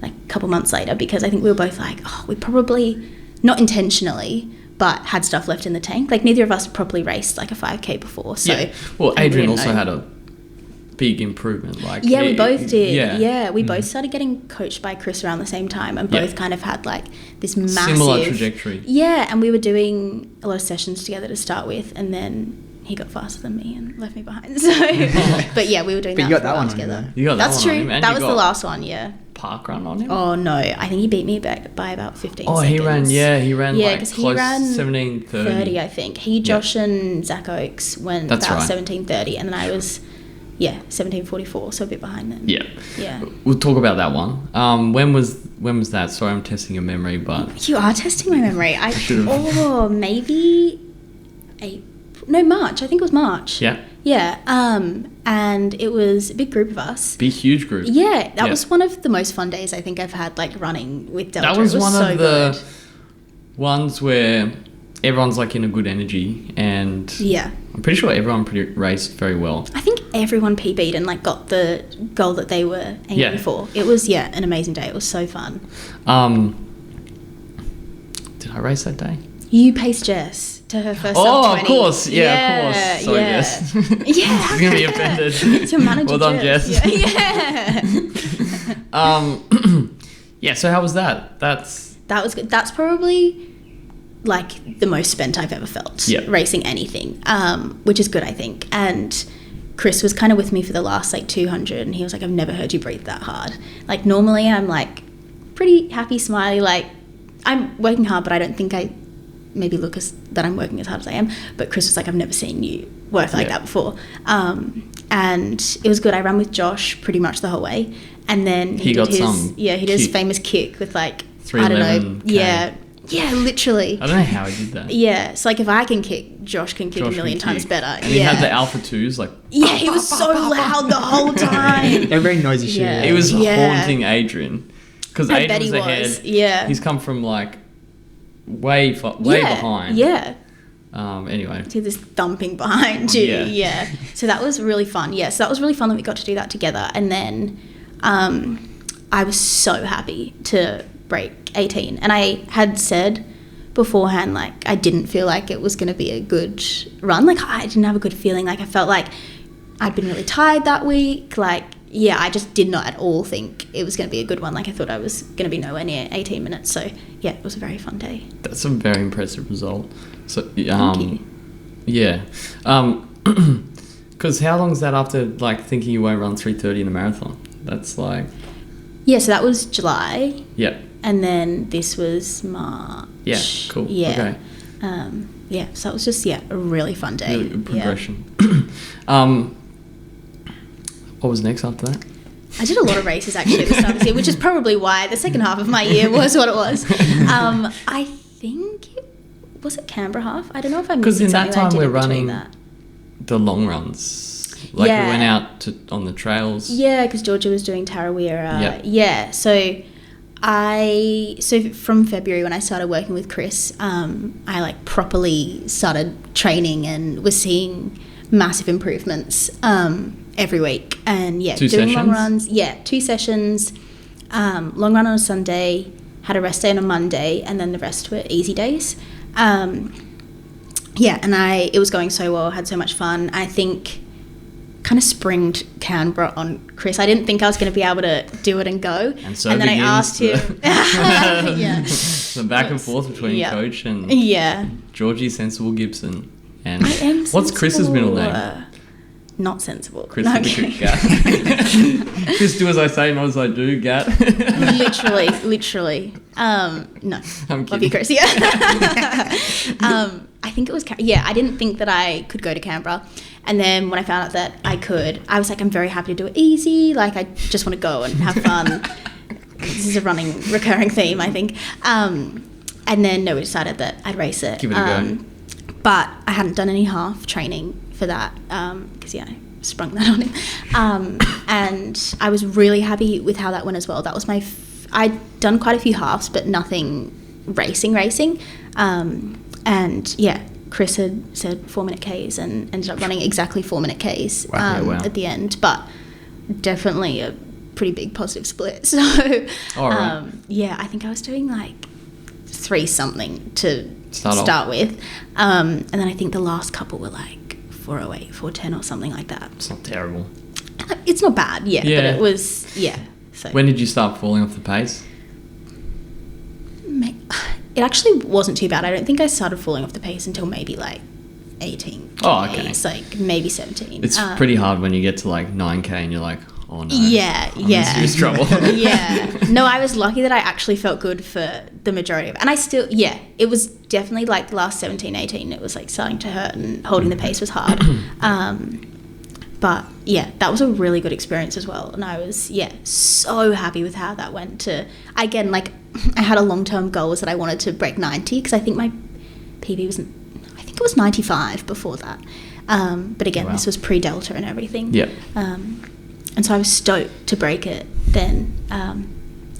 like a couple months later, because I think we were both like, we probably, not intentionally, but had stuff left in the tank. Like, neither of us properly raced like a 5K before. So Yeah. Well, Adrian also had a big improvement. Like, yeah, we both did. Yeah. Yeah, we both started getting coached by Chris around the same time, and both kind of had like this massive similar trajectory. Yeah, and we were doing a lot of sessions together to start with, and then he got faster than me and left me behind. So, but yeah, we were doing But that you got for that a while one on together. you, though. You got that That's one on true. him, and That you was the got last one. Yeah. Parkrun on him? Oh no, I think he beat me by about 15 Oh, seconds. he ran like 'cause close he ran 17:30. I think. He, Josh and Zach Oakes went That's about right. 17:30 and then I was 17:44, so a bit behind then. Yeah. Yeah. We'll talk about that one. When was that? Sorry, I'm testing your memory, but You are testing my memory. should've- Maybe March. I think it was March. yeah, Yeah. And it was a big group of us. big huge group. Yeah, that was one of the most fun days I think I've had, like running with Delta. That was It one so of the ones where everyone's like in a good energy, and Yeah. I'm pretty sure everyone raced very well. I think everyone PB'd and like got the goal that they were aiming Yeah. for. It was an amazing day. It was so fun. Did I race that day? You paced Jess to her first Oh, sub-20. of course. Yeah, of course. Sorry, Jess. Yeah. She's gonna be offended. It's your manager. Well done, Jess. Yeah. Yeah. So how was that? That was good. That's probably like the most spent I've ever felt racing anything, which is good, I think. And Chris was kind of with me for the last like 200 and he was like, I've never heard you breathe that hard. Like normally I'm like pretty happy, smiley, like I'm working hard, but I don't think I maybe look that I'm working as hard as I am. But Chris was like, I've never seen you work like that before. And it was good. I ran with Josh pretty much the whole way. And then he did his famous kick with like, I don't know. Yeah, literally. I don't know how he did that. Yeah, so like if I can kick, Josh can kick a million times better. And he had the Alpha 2s like... Yeah, he was so loud the whole time. Every noisy shit. Yeah. He was haunting Adrian. Because I Adrian bet was he ahead. was. Yeah. He's come from like way behind. Yeah. Anyway. To this thumping behind you. Yeah. Yeah. So that was really fun. Yeah, so that was really fun that we got to do that together. And then I was so happy to break 18. And I had said beforehand, like, I didn't feel like it was going to be a good run. Like, I didn't have a good feeling. Like, I felt like I'd been really tired that week. Like, yeah, I just did not at all think it was going to be a good one. Like, I thought I was going to be nowhere near 18 minutes. So, yeah, it was a very fun day. That's a very impressive result. So, Thank you. Yeah. Because how long is that after, like, thinking you won't run 3:30 in a marathon? That's like... Yeah, so that was July. Yeah. And then this was March. Yeah, cool. Yeah. Okay. Yeah, so that was just, a really fun day. Really good progression. What was next after that? I did a lot of races actually at the start of this year, which is probably why the second half of my year was what it was. I think was it Canberra half? I don't know if I'm because in missing that something time I did we're in between running that. the long runs. Like we went out on the trails. Yeah, because Georgia was doing Tarawera. Yeah. Yeah, so from February when I started working with Chris, I like properly started training and was seeing massive improvements every week. And yeah, Two doing sessions? long runs. Yeah, 2 sessions. Long run on a Sunday, had a rest day on a Monday, and then the rest were easy days. Yeah, and it was going so well, had so much fun. I think kind of springed Canberra on Chris. I didn't think I was going to be able to do it and go. And so then I asked him. Yeah. The back and forth between coach and Georgie Sensible Gibson. And I am what's Chris's middle name? Not sensible. Chris No, with the quick Gat. Chris, do as I say, not as I do, Gat. literally. No. I'm Love kidding. you, Chris. Yeah. I think it was, I didn't think that I could go to Canberra. And then when I found out that I could, I was like, I'm very happy to do it easy. Like, I just want to go and have fun. This is a recurring theme, I think. And then, we decided that I'd race it. Give it a go. But I hadn't done any half training for that because, I sprung that on him. And I was really happy with how that went as well. That was I'd done quite a few halves, but nothing racing. And yeah, Chris had said 4-minute Ks and ended up running exactly 4-minute Ks Wow. at the end, but definitely a pretty big positive split. So All right. yeah, I think I was doing like 3 something to Start with. And then I think the last couple were like 4:08, 4:10 or something like that. It's not terrible. It's not bad, but it was, So When did you start falling off the pace? It actually wasn't too bad. I don't think I started falling off the pace until maybe like 18. Oh, okay. It's like maybe 17. It's pretty hard when you get to like 9K and you're like, oh no, Yeah, I'm yeah. in serious trouble. Yeah. No, I was lucky that I actually felt good for the majority of it. And I still, yeah, it was definitely like the last 17, 18, it was like starting to hurt and holding the pace was hard. But yeah, that was a really good experience as well. And I was, so happy with how that went to, again, like I had a long-term goal was that I wanted to break 90 because I think my PB was, I think it was 95 before that. But again, Wow. this was pre-Delta and everything. Yeah. And so I was stoked to break it then.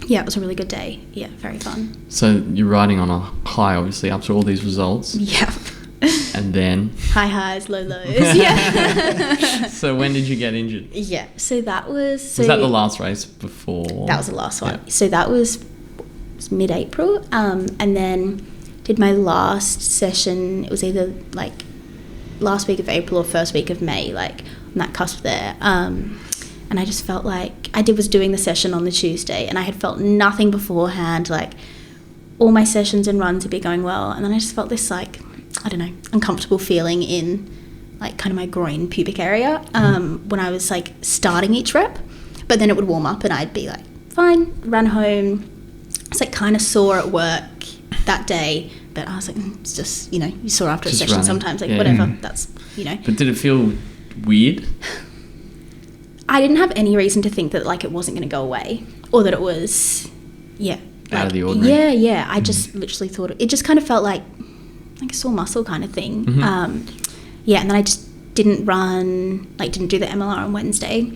It was a really good day. Yeah, very fun. So you're riding on a high, obviously, after all these results. Yeah. And then... High highs, low lows. Yeah. So when did you get injured? Yeah. So that was... Was that the last race before? That was the last one. Yeah. So that was mid-April. And then did my last session. It was either like last week of April or first week of May, like on that cusp there. And I just felt like was doing the session on the Tuesday and I had felt nothing beforehand, like all my sessions and runs had been going well. And then I just felt this like, I don't know, uncomfortable feeling in like kind of my groin pubic area when I was like starting each rep, but then it would warm up and I'd be like, fine, ran home. It's like kind of sore at work that day, but I was like, it's just, you sore after Just a session running. sometimes, like Yeah. whatever, that's, But did it feel weird? I didn't have any reason to think that like it wasn't going to go away or that it was, Out of the ordinary. Yeah. I just literally thought it just kind of felt like a sore muscle kind of thing. Mm-hmm. And then I just didn't run, like didn't do the MLR on Wednesday,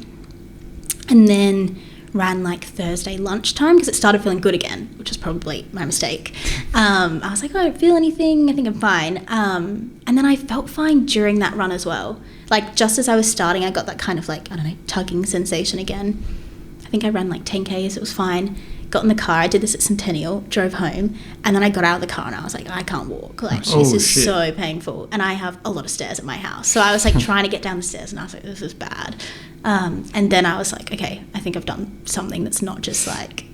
and then ran like Thursday lunchtime because it started feeling good again, which was probably my mistake. I was like, I don't feel anything, I think I'm fine. And then I felt fine during that run as well. Like just as I was starting, I got that kind of like, I don't know, tugging sensation again. I think I ran like 10Ks, it was fine. Got in the car, I did this at Centennial, drove home, and then I got out of the car and I was like, I can't walk. Like, this is shit. so painful. And I have a lot of stairs at my house. So I was like trying to get down the stairs and I was like, this is bad. And then I was like, okay, I think I've done something that's not just like,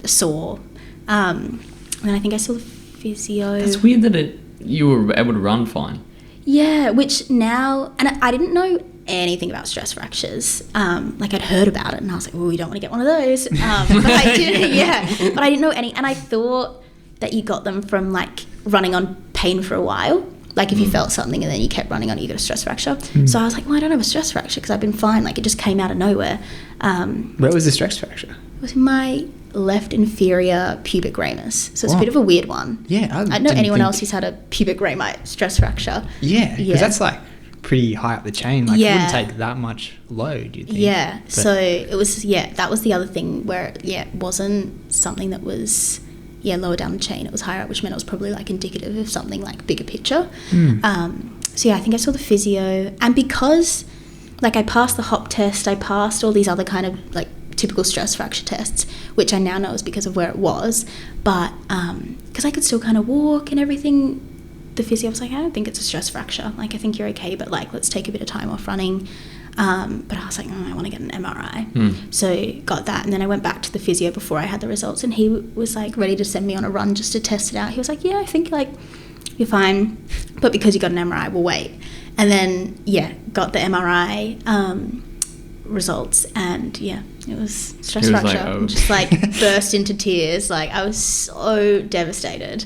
sore. And then I think I saw the physio. It's weird that you were able to run fine. Yeah, which now, and I didn't know anything about stress fractures. Like I'd heard about it and I was like, oh, you don't want to get one of those. But I didn't, but I didn't know any. And I thought that you got them from like running on pain for a while. Like if you felt something and then you kept running on it, you got a stress fracture. So I was like, well, I don't have a stress fracture because I've been fine. Like it just came out of nowhere. Where was the stress fracture? It was in my left inferior pubic ramus. So it's a Wow. bit of a weird one. Yeah, I don't know anyone else who's had a pubic ramite stress fracture. Yeah, because Yeah. that's like pretty high up the chain. Like, it Yeah. wouldn't take that much load, you'd think. Yeah, But- so it was, that was the other thing where, it wasn't something that was, lower down the chain. It was higher up, which meant it was probably like indicative of something like bigger picture. So I think I saw the physio, and because like I passed the HOP test, I passed all these other kind of like typical stress fracture tests, which I now know is because of where it was, but because I could still kind of walk and everything, the physio was like, I don't think it's a stress fracture, like I think you're okay, but like let's take a bit of time off running. But I was like, I want to get an MRI. So got that, and then I went back to the physio before I had the results, and he was like ready to send me on a run just to test it out. He was like, I think like you're fine, but because you got an MRI, we'll wait. And then got the MRI results, and it was stress He was fracture. like, oh. Just like burst into tears. Like I was so devastated.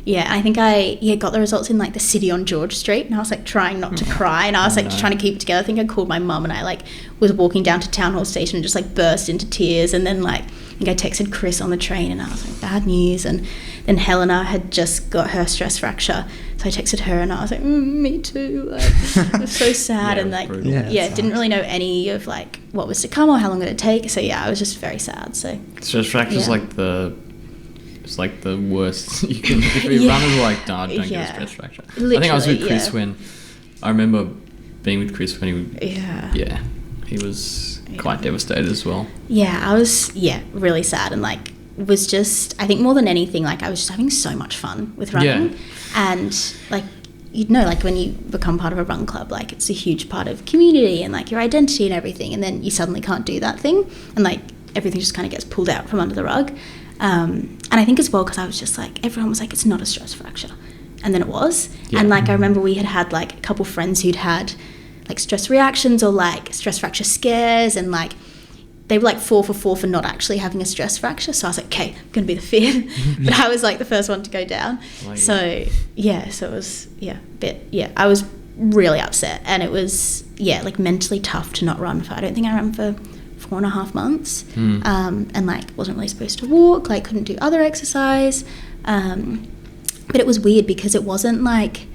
Yeah, I think I got the results in like the city on George Street, and I was like trying not to cry, and I was like trying to keep it together. I think I called my mum, and I like was walking down to Town Hall Station and just like burst into tears, and then like I think I texted Chris on the train, and I was like, bad news. And then Helena had just got her stress fracture, so I texted her, and I was like, me too. Like, it was so sad, Yeah, and like brutal. didn't really know any of like what was to come or how long it would take. So I was just very sad. So Stress fracture's Yeah. it's like the worst you can. If your runners are like, don't get a stress fracture. I think I was with Literally, Chris when I remember being with Chris when he was quite devastated as well. I was really sad, and like was just, I think more than anything, like I was just having so much fun with running. And like like when you become part of a run club, like it's a huge part of community and like your identity and everything, and then you suddenly can't do that thing, and like everything just kind of gets pulled out from under the rug. And I think as well because I was just like, everyone was like, it's not a stress fracture, and then it was. And like I remember we had like a couple friends who'd had like stress reactions or like stress fracture scares, and like they were like 4 for 4 for not actually having a stress fracture. So I was like, okay, I'm going to be the 5th. But I was like the first one to go down. So it was, I was really upset. And it was, like mentally tough to not run for, I don't think I ran for 4.5 months. And like wasn't really supposed to walk, like couldn't do other exercise. But it was weird because it wasn't like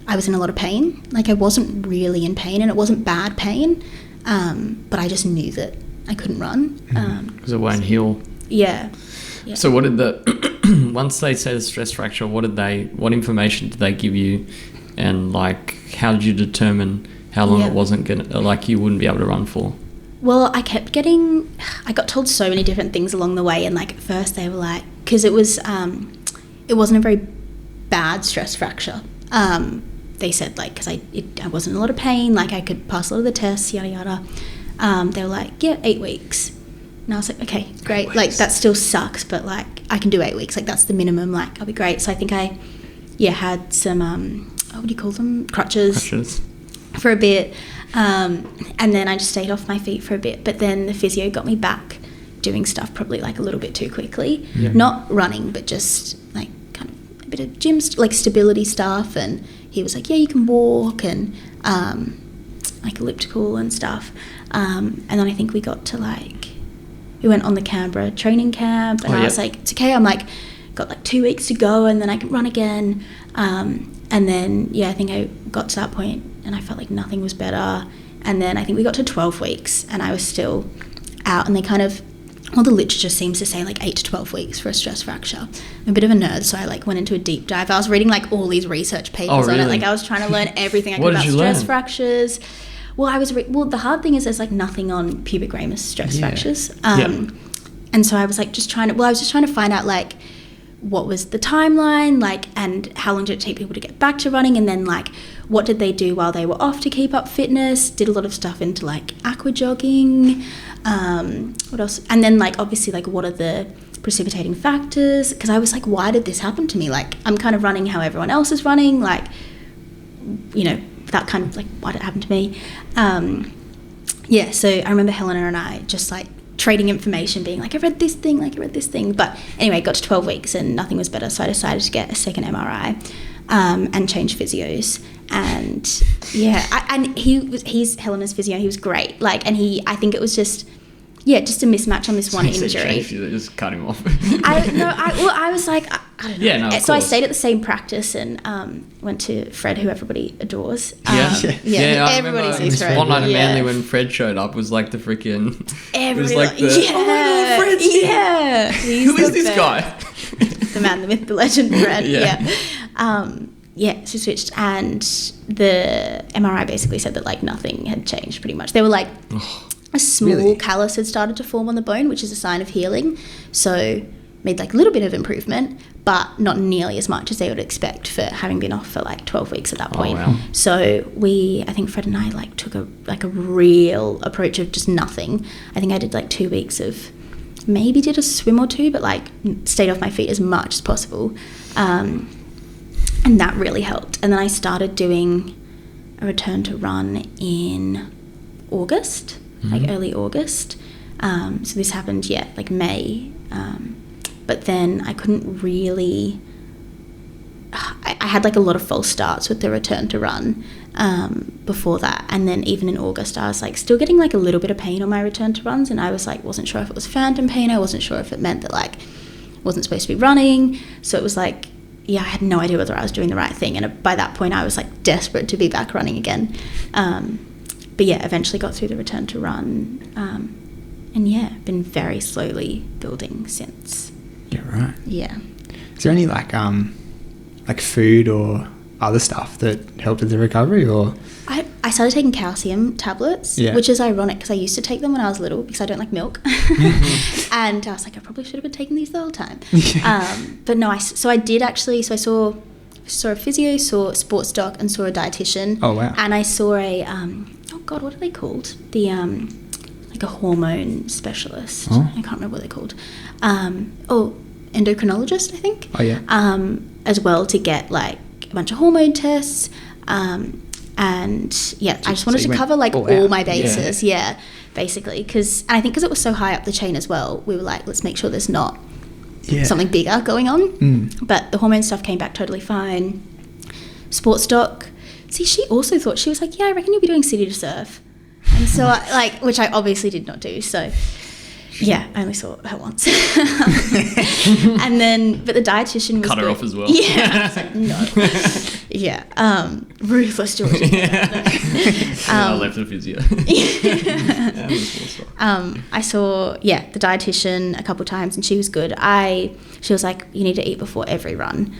I was in a lot of pain. Like I wasn't really in pain, and it wasn't bad pain. But I just knew that I couldn't run. Because it won't heal. Yeah. So what did once they said a stress fracture, what information did they give you? And like, how did you determine how long it wasn't you wouldn't be able to run for? Well, I got told so many different things along the way. And like at first they were like, because it wasn't a very bad stress fracture. They said like, because I wasn't in a lot of pain, like I could pass a lot of the tests, yada yada. They were like, 8 weeks. And I was like, okay, great. Like that still sucks, but like I can do 8 weeks. Like that's the minimum. Like I'll be great. So I think I, had some what do you call them? Crutches. For a bit. And then I just stayed off my feet for a bit. But then the physio got me back doing stuff probably like a little bit too quickly. Yeah. Not running, but just like kind of a bit of gym, like stability stuff. And he was like, yeah, you can walk and like elliptical and stuff. And then I think we got to we went on the Canberra training camp, and I was like, it's okay. I'm like, got like 2 weeks to go, and then I can run again. And then, I think I got to that point and I felt like nothing was better. And then I think we got to 12 weeks and I was still out, and they kind of, all the literature seems to say like 8 to 12 weeks for a stress fracture. I'm a bit of a nerd, so I like went into a deep dive. I was reading like all these research papers on it. Like I was trying to learn everything I could about stress fractures. Well, the hard thing is there's like nothing on pubic ramus stress fractures. And so I was like just trying to find out like what was the timeline, like, and how long did it take people to get back to running, and then like what did they do while they were off to keep up fitness. Did a lot of stuff into like aqua jogging, what else, and then like obviously like what are the precipitating factors, because I was like, why did this happen to me? Like I'm kind of running how everyone else is running, like, that kind of like, why did it happen to me? So I remember Helena and I just like trading information, being like, I read this thing. But anyway, got to 12 weeks and nothing was better. So I decided to get a second MRI and change physios. And and he's Helena's physio. He was great. Like, and I think it was just a mismatch on this one injury. Just cut him off. I was like, I don't know. Yeah, no, so I stayed at the same practice and went to Fred, who everybody adores. Everybody sees Fred. One night in Manly when Fred showed up was like the freaking. It was like the. Oh my God, Fred's here. Yeah. Who is this guy? The man, the myth, the legend, Fred. So switched, and the MRI basically said that like nothing had changed pretty much. They were like. A small callus had started to form on the bone, which is a sign of healing. So made like a little bit of improvement, but not nearly as much as they would expect for having been off for like 12 weeks at that point. Oh, wow. So I think Fred and I like took a real approach of just nothing. I think I did like 2 weeks of, maybe did a swim or two, but like stayed off my feet as much as possible. And that really helped. And then I started doing a return to run in August. Like early August. So this happened, like May. But then I couldn't really... I had like a lot of false starts with the return to run before that. And then even in August, I was like still getting like a little bit of pain on my return to runs. And I was like, wasn't sure if it was phantom pain. I wasn't sure if it meant that like wasn't supposed to be running. So it was like, I had no idea whether I was doing the right thing. And by that point, I was like desperate to be back running again. But eventually got through the return to run, and been very slowly building since. Yeah, right. Yeah. Is there any like food or other stuff that helped with the recovery, or? I started taking calcium tablets, which is ironic because I used to take them when I was little because I don't like milk, and I was like, I probably should have been taking these the whole time. But no, I did actually. So I saw a physio, saw a sports doc, and saw a dietitian. Oh wow! And I saw a what are they called? The like a hormone specialist. I can't remember what they're called. Endocrinologist, I think. Oh yeah. As well, to get like a bunch of hormone tests. And And yeah, I just wanted you to went cover like all all out. my bases. Yeah, basically. And I think because it was so high up the chain as well, we were like, let's make sure there's not something bigger going on. But the hormone stuff came back totally fine. Sports doc, see, she also thought, she was like, yeah, I reckon you'll be doing city to surf. And so which I obviously did not do. So yeah, I only saw her once. And then, but the dietitian was Cut her good. off as well. Yeah, I was like, no. Yeah, ruthless Georgie. I left the physio. I saw, the dietitian a couple times, and she was good. She was like, you need to eat before every run,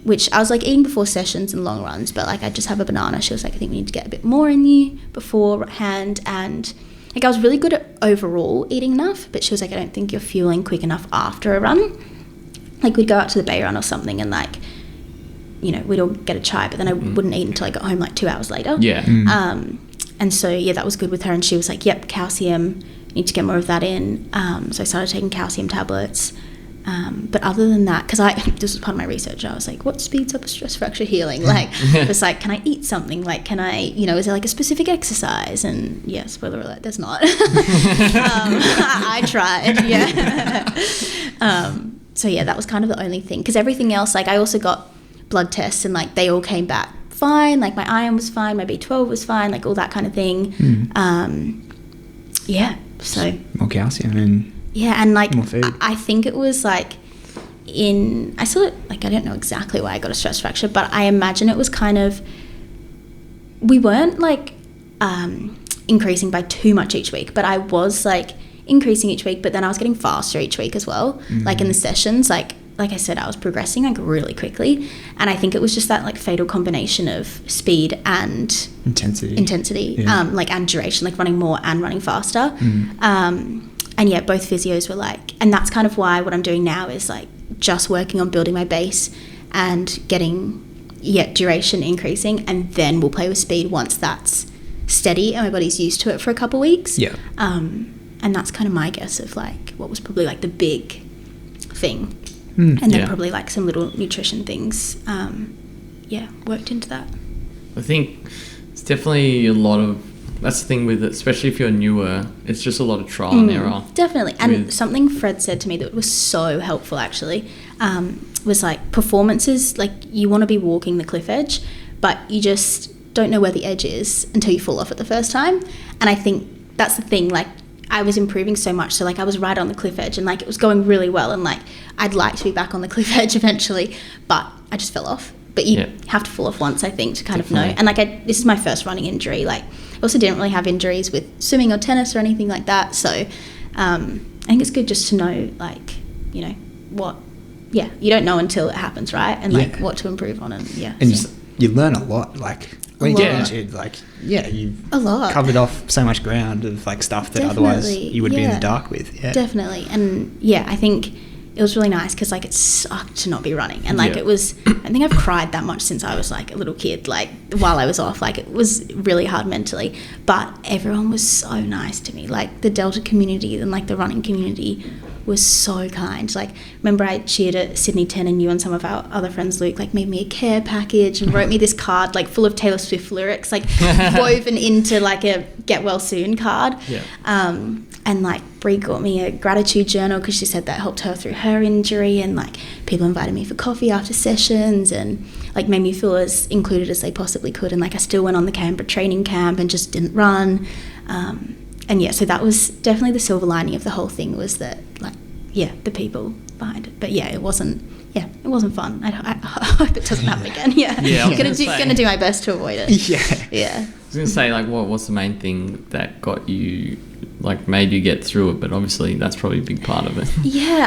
which I was like eating before sessions and long runs, but like I just have a banana. She was like, I think we need to get a bit more in you beforehand. And like I was really good at overall eating enough, but she was like, I don't think you're fueling quick enough after a run. Like we'd go out to the bay run or something, and like, you know, we'd all get a chai, but then I wouldn't eat until I got home like 2 hours later. Yeah. And so, yeah, that was good with her. And she was like, yep, calcium, need to get more of that in. So I started taking calcium tablets. But other than that, because this was part of my research, I was like, what speeds up stress fracture healing? Like, it was like, can I eat something? Like, can I, you know, is there like a specific exercise? And yeah, spoiler alert, there's not. I tried, yeah. So yeah, that was kind of the only thing. Because everything else, like I also got blood tests, and like they all came back fine. Like my iron was fine, my B12 was fine, like all that kind of thing. Yeah, so. More calcium and... Yeah, and like more food. I think it was like I saw it, like I don't know exactly why I got a stress fracture, but I imagine it was kind of, we weren't like increasing by too much each week, but I was like increasing each week, but then I was getting faster each week as well. Like in the sessions, like I said, I was progressing like really quickly, and I think it was just that like fatal combination of speed and intensity, yeah. Like and duration, like running more and running faster. And yeah, both physios were like, and that's kind of why what I'm doing now is like just working on building my base and getting duration increasing, and then we'll play with speed once that's steady and my body's used to it for a couple weeks. Yeah. And that's kind of my guess of like what was probably like the big thing. And then probably like some little nutrition things worked into that. I think it's definitely a lot of, that's the thing with it, especially if you're newer, it's just a lot of trial and error. Definitely. And something Fred said to me that was so helpful actually, was like performances, like you want to be walking the cliff edge, but you just don't know where the edge is until you fall off it the first time. And I think that's the thing, like I was improving so much, so like I was right on the cliff edge and like it was going really well, and like I'd like to be back on the cliff edge eventually, but I just fell off. But you have to fall off once, I think, to kind of know. And like this is my first running injury. Like I also didn't really have injuries with swimming or tennis or anything like that. So I think it's good just to know, like, you know, what, you don't know until it happens, right? And like what to improve on, and you learn a lot. Like when you get injured, like you've a lot covered off so much ground of like stuff that otherwise you would be in the dark with. Yeah, definitely. And I think it was really nice because like it sucked to not be running, and like it was, I think I've cried that much since I was like a little kid, like while I was off. Like it was really hard mentally, but everyone was so nice to me. Like the Delta community and like the running community was so kind. Like remember I cheered at Sydney 10, and you and some of our other friends, Luke, like made me a care package and wrote me this card like full of Taylor Swift lyrics, like woven into like a get well soon card. And like Brie got me a gratitude journal because she said that helped her through her injury, and like people invited me for coffee after sessions and like made me feel as included as they possibly could. And like I still went on the Canberra training camp and just didn't run. And so that was definitely the silver lining of the whole thing, was that like the people behind it. But it wasn't fun. I hope it doesn't happen again. I'm gonna do my best to avoid it. I was gonna say, like, what's the main thing that got you, like, made you get through it? But obviously that's probably a big part of it.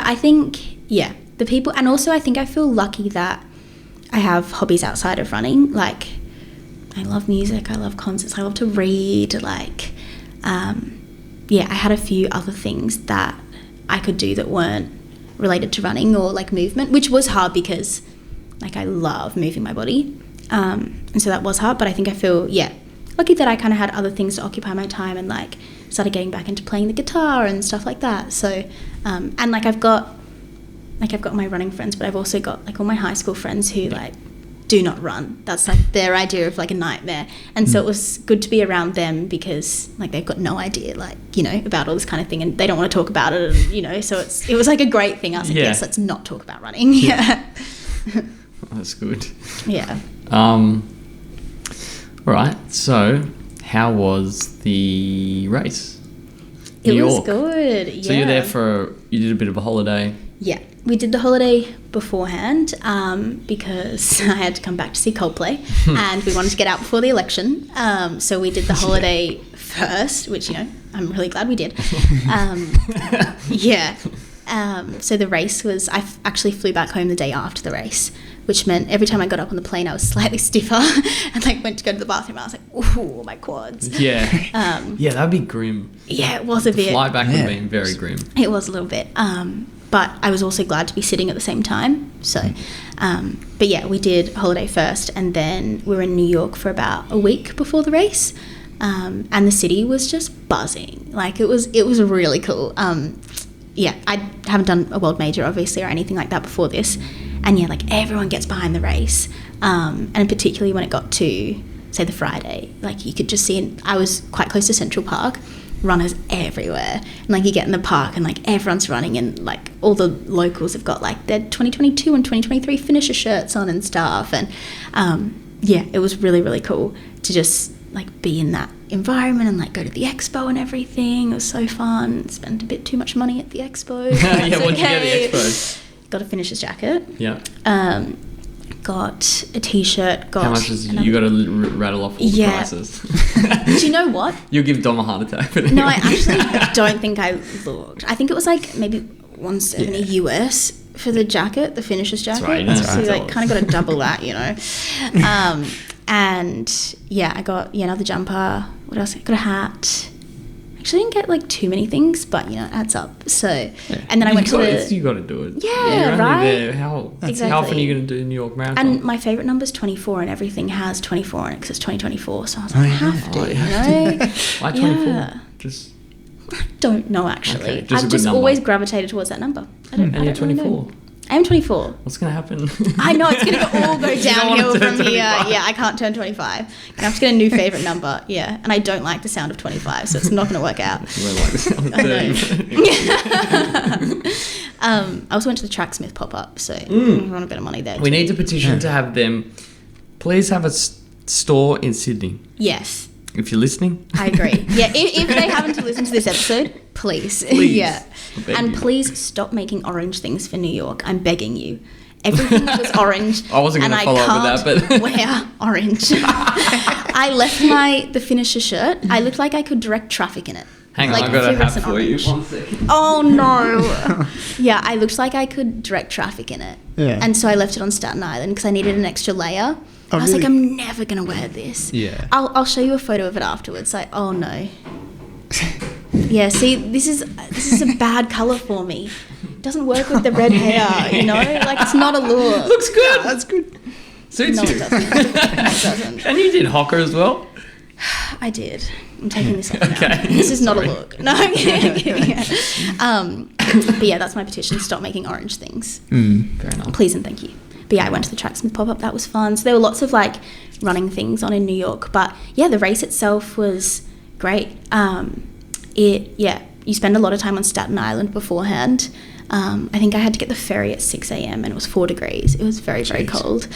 I think the people, and also I think I feel lucky that I have hobbies outside of running. Like I love music, I love concerts, I love to read, like I had a few other things that I could do that weren't related to running or like movement, which was hard because like I love moving my body, and so that was hard. But I think I feel lucky that I kind of had other things to occupy my time, and like started getting back into playing the guitar and stuff like that. So and like I've got my running friends, but I've also got like all my high school friends who like do not run. That's like their idea of like a nightmare. And so it was good to be around them because like they've got no idea, like, you know, about all this kind of thing, and they don't want to talk about it, and, you know, so it was like a great thing. I was like, yes, let's not talk about running. Yeah. That's good. Yeah. All right. So how was the race? It New was York. good. Yeah. So you're there you did a bit of a holiday. Yeah, we did the holiday beforehand because I had to come back to see Coldplay and we wanted to get out before the election. So we did the holiday first, which, you know, I'm really glad we did. Yeah. So the race was, I actually flew back home the day after the race, which meant every time I got up on the plane, I was slightly stiffer and like went to go to the bathroom. I was like, ooh, my quads. Yeah. Yeah, that'd be grim. Yeah, it was a bit. Fly back would have been very grim. It was a little bit. But I was also glad to be sitting at the same time. So, but yeah, we did holiday first, and then we were in New York for about a week before the race, and the city was just buzzing. Like it was really cool. Yeah, I haven't done a world major obviously or anything like that before this, and yeah, like everyone gets behind the race, and particularly when it got to say the Friday, like you could just see. I was quite close to Central Park. Runners everywhere, and like you get in the park and like everyone's running, and like all the locals have got like their 2022 and 2023 finisher shirts on and stuff, and yeah, it was really, really cool to just like be in that environment and like go to the expo and everything. It was so fun. Spent a bit too much money at the expo. Yeah, what did you get at the expo? Got a finisher's jacket. Yeah. Got a t-shirt. How much is you got to rattle off all the prices? Do you know what? You'll give Dom a heart attack. But No, I actually don't think I looked. I think it was like maybe $170 US for the jacket, the finisher's jacket. That's right. So you like kind of got to double that, you know. And yeah, I got another jumper. What else? I got a hat. Actually didn't get like too many things, but you know, it adds up. So, and then I went to the. You got to do it. Yeah, you're right. Only there. How often are you going to do New York Marathon? And my favorite number is 24, and everything has 24 on it because it's 2024. So I was like, I have to, you know. Why 24? Yeah. Just. I don't know actually. Okay, I've just always gravitated towards that number. I don't you're 24. Really know. I am 24. What's going to happen? I know, it's going to all go downhill from 25. here. Yeah, I can't turn 25. I have to get a new favourite number. Yeah, and I don't like the sound of 25, so it's not going to work out. You won't like the sound of 30. I also went to the Tracksmith pop-up, so we want a bit of money there. We need a petition to have them. Please have a store in Sydney. Yes. If you're listening. I agree. Yeah, if they happen to listen to this episode, please. Yeah. And please stop making orange things for New York. I'm begging you. Everything was orange. I wasn't going to follow up with that, but wear orange. I left the finisher shirt. I looked like I could direct traffic in it. Hang on, I've got a hat for you. 1 second. Oh no. Yeah, I looked like I could direct traffic in it. Yeah. And so I left it on Staten Island because I needed an extra layer. I was like, I'm never going to wear this. Yeah. I'll show you a photo of it afterwards. Like, oh no. Yeah, see, this is a bad colour for me. It doesn't work with the red hair, you know? Like, it's not a look. Looks good. Yeah, that's good. Suits No, you. it doesn't. No, it doesn't. And you did Hocker as well? I did. I'm taking this off now. Okay. This is not a Sorry. look. No, I'm kidding. But yeah, that's my petition. Stop making orange things. Fair enough. Please and thank you. But yeah, I went to the Tracksmith pop-up. That was fun. So there were lots of like running things on in New York. But yeah, the race itself was great. You spend a lot of time on Staten Island beforehand. I think I had to get the ferry at 6 a.m. and it was 4 degrees. It was very, very cold.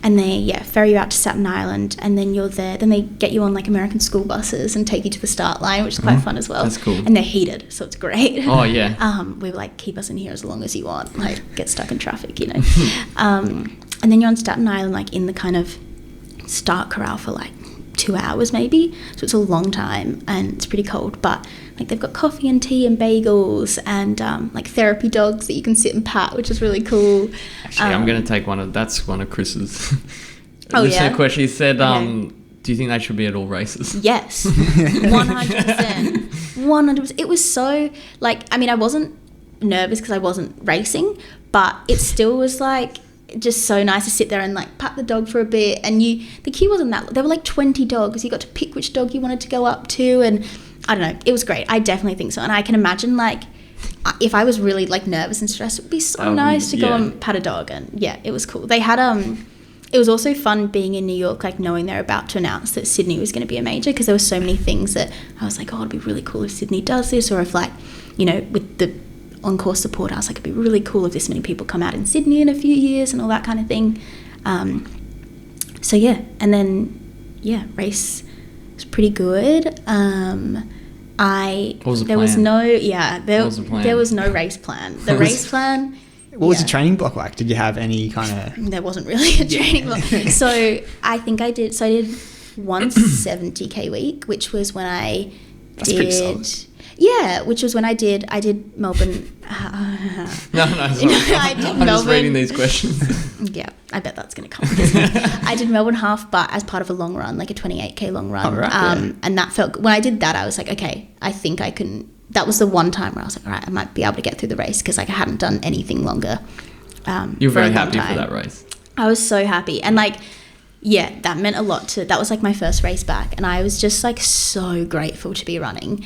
And they, ferry you out to Staten Island, and then you're there. Then they get you on like American school buses and take you to the start line, which is quite fun as well. That's cool. And they're heated, so it's great. Oh, yeah. We were like, keep us in here as long as you want. Like, get stuck in traffic, you know. And then you're on Staten Island, like in the kind of start corral for like 2 hours maybe. So it's a long time, and it's pretty cold. But like they've got coffee and tea and bagels and like therapy dogs that you can sit and pat, which is really cool. Actually, I'm going to take one of Chris's. Oh, This is yeah? a question. He said, Okay. do you think they should be at all races? Yes, 100%. 100%. It was so, like, I mean, I wasn't nervous because I wasn't racing, but it still was like just so nice to sit there and like pat the dog for a bit. And the queue wasn't that, there were like 20 dogs. You got to pick which dog you wanted to go up to, and I don't know, it was great. I definitely think so. And I can imagine like if I was really like nervous and stressed, it would be so nice to go and pat a dog. And yeah, it was cool. They had it was also fun being in New York, like knowing they're about to announce that Sydney was going to be a major, because there were so many things that I was like, oh, it'd be really cool if Sydney does this, or if like, you know, with the on-course support, I was like, it'd be really cool if this many people come out in Sydney in a few years and all that kind of thing. So yeah, and then yeah, race was pretty good. What was the there plan? was no What was the plan? there was no race plan. The race plan. What was the training block like? Did you have any kind of... There wasn't really a training block. So I think I did 170k week, which was when I That's pretty solid. Yeah, which was when I did Melbourne. No, sorry. I did I'm Melbourne. just reading these questions. Yeah, I bet that's going to come. This one. I did Melbourne half, but as part of a long run, like a 28k long run. Oh, right, yeah. And that felt, when I did that, I was like, okay, I think I can. That was the one time where I was like, all right, I might be able to get through the race, because like I hadn't done anything longer. You're for a very long happy time. for that race. I was so happy, and like, yeah, that meant a lot to. That was like my first race back, and I was just like so grateful to be running.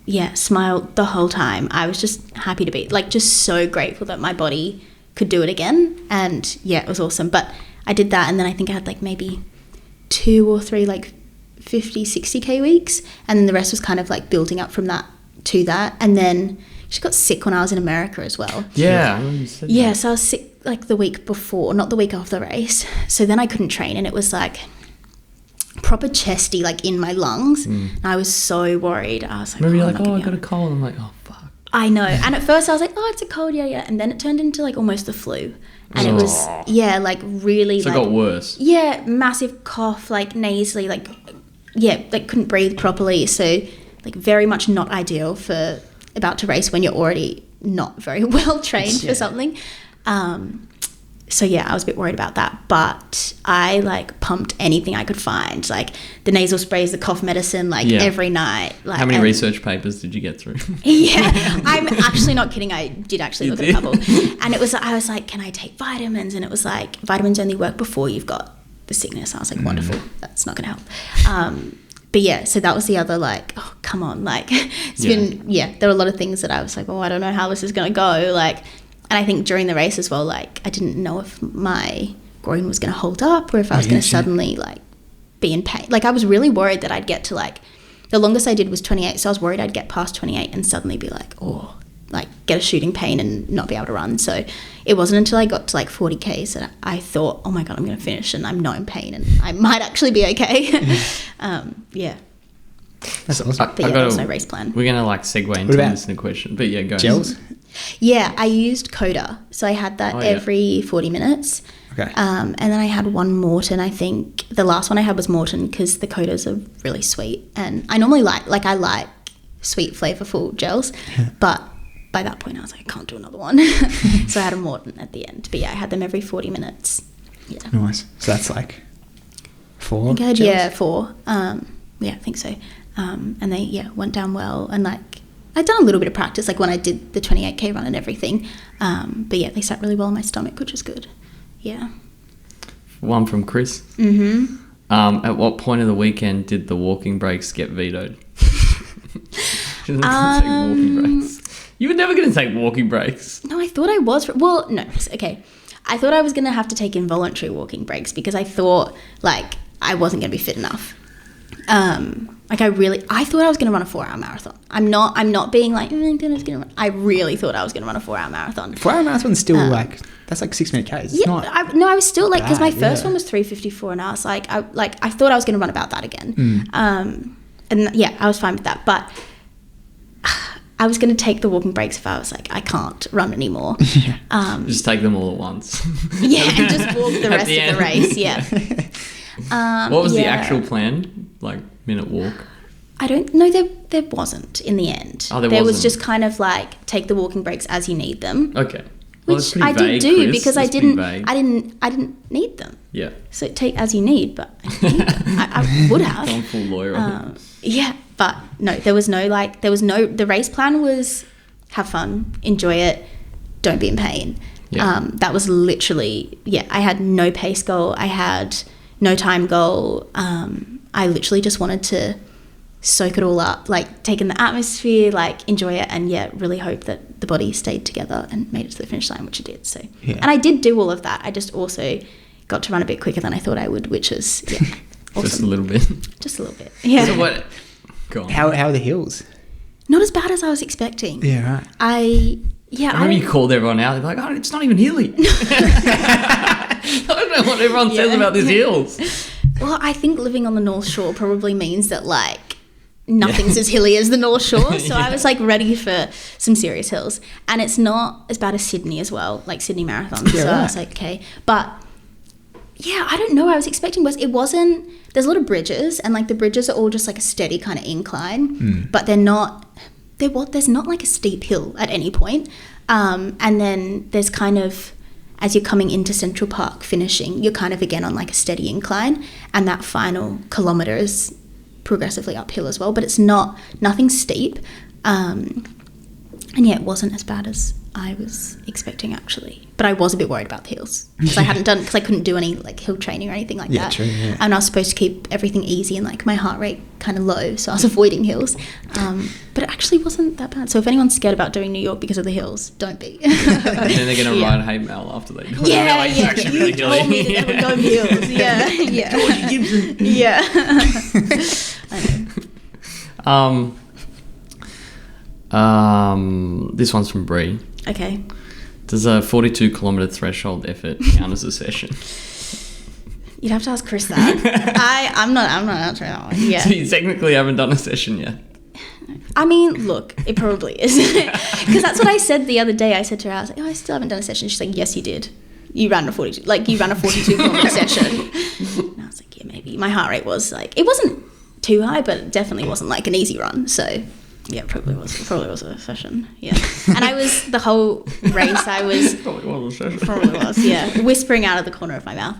Yeah, smiled the whole time. I was just happy to be, like, just so grateful that my body could do it again. And yeah, it was awesome. But I did that, and then I think I had like maybe 2 or 3 like 50, 60k weeks, and then the rest was kind of like building up from that to that. And then she got sick when I was in America as well. Yeah, I remember you said Yeah, that. so I was sick like the week before, not the week of the race. So then I couldn't train, and it was like proper chesty, like in my lungs. And I was so worried. I was like, Remember you're I'm like, not oh, gonna I got be a cold. I'm like, oh, fuck. I know. And at first I was like, oh, it's a cold, yeah. And then it turned into like almost the flu. And it was, yeah, like really So like... it got worse. Yeah, massive cough, like nasally, like, yeah, like couldn't breathe properly. So like very much not ideal for about to race when you're already not very well trained for something. So yeah, I was a bit worried about that, but I like pumped anything I could find, like the nasal sprays, the cough medicine, like every night. Like, how many research papers did you get through? Yeah, I'm actually not kidding. I did actually look at a couple, and it was, I was like, can I take vitamins? And it was like, vitamins only work before you've got the sickness. I was like, wonderful, that's not going to help. But yeah, so that was the other, like, oh, come on, like, it's been, there were a lot of things that I was like, oh, I don't know how this is going to go, like. And I think during the race as well, like, I didn't know if my groin was going to hold up, or if I was going to suddenly, like, be in pain. Like, I was really worried that I'd get to, like, the longest I did was 28, so I was worried I'd get past 28 and suddenly be like, oh, like, get a shooting pain and not be able to run. So it wasn't until I got to, like, 40Ks that I thought, oh, my God, I'm going to finish and I'm not in pain and I might actually be okay. Yeah. That's awesome. But yeah, there was no race plan. We're going to, like, segue into this in a question. But yeah, go. Gels? Yeah, I used Coda. So I had that every 40 minutes. Okay. And then I had one Morton, I think. The last one I had was Morton because the Codas are really sweet. And I normally I like sweet, flavorful gels. But by that point I was like, I can't do another one. So I had a Morton at the end. But yeah, I had them every 40 minutes. Yeah. Nice. So that's like 4 I had, gels? 4. Yeah, I think so. And they, went down well. And like, I'd done a little bit of practice, like when I did the 28k run and everything. But yeah, they sat really well in my stomach, which is good. Yeah. One from Chris. Mm-hmm. At what point of the weekend did the walking breaks get vetoed? She doesn't take walking breaks. You were never going to take walking breaks. No, I thought I was. Well, no. Okay. I thought I was going to have to take involuntary walking breaks because I thought, like, I wasn't going to be fit enough. Like I thought I was going to run a 4-hour marathon. I'm not being like, I really thought I was going to run a 4-hour marathon. 4-hour marathon's still like, that's like 6 minute Ks. It's not I was still like, because my bad, first one was 3:54 and I was like, I thought I was going to run about that again. And yeah, I was fine with that. But I was going to take the walking breaks if I was like, I can't run anymore. Just take them all at once. Yeah, and just walk the rest of the race. Yeah. What was the actual plan? Like minute walk? I don't know. There wasn't in the end. Oh, there was wasn't. just kind of like take the walking breaks as you need them. Okay. Well, Which that's pretty I did vague, do Chris. because That's I pretty didn't need them. Yeah. So take as you need, but I didn't need them. I would have. Gone full lawyer on it. Yeah, but no, the race plan was have fun, enjoy it, don't be in pain. Yeah. That was literally, I had no pace goal. I had no time goal. I literally just wanted to soak it all up, like take in the atmosphere, like enjoy it, and really hope that the body stayed together and made it to the finish line, which it did. So, and I did do all of that. I just also got to run a bit quicker than I thought I would, which was awesome. Just a little bit. Just a little bit. Yeah. So what? Go on. How are the hills? Not as bad as I was expecting. Yeah, right. I remember you called everyone out. They're like, "Oh, it's not even hilly." I don't know what everyone says about these hills. Well, I think living on the North Shore probably means that like nothing's as hilly as the North Shore. So I was like ready for some serious hills, and it's not as bad as Sydney as well, like Sydney Marathon. Yeah, so I was like, okay, but yeah, I don't know. I was expecting worse. It wasn't. There's a lot of bridges, and like the bridges are all just like a steady kind of incline, but they're not. There's not like a steep hill at any point. And then there's kind of, as you're coming into Central Park finishing, you're kind of again on like a steady incline, and that final kilometre is progressively uphill as well, but it's nothing steep. And yeah, it wasn't as bad as I was expecting actually. But I was a bit worried about the hills because I couldn't do any like hill training or anything like that. True, yeah. And I was supposed to keep everything easy and like my heart rate kind of low, so I was avoiding hills. But it actually wasn't that bad. So if anyone's scared about doing New York because of the hills, don't be. And then they're going to ride Hey Mel after they do it. Yeah, It's yeah. actually You really told hilly. me that there were no hills. Yeah, yeah. Georgie Gibson. Yeah. I know. This one's from Bree. Okay. Does a 42 kilometre threshold effort count as a session? You'd have to ask Chris that. I'm not answering that one. Yeah. So you technically haven't done a session yet. I mean, look, it probably is. Because that's what I said the other day. I said to her, I was like, I still haven't done a session. She's like, yes, you did. You ran a 42 kilometre session. And I was like, yeah, maybe. My heart rate was like, it wasn't too high, but it definitely wasn't like an easy run. So yeah, it probably was a session. Yeah. And I was, the whole race, I was... Probably was a session. Probably was, yeah. Whispering out of the corner of my mouth.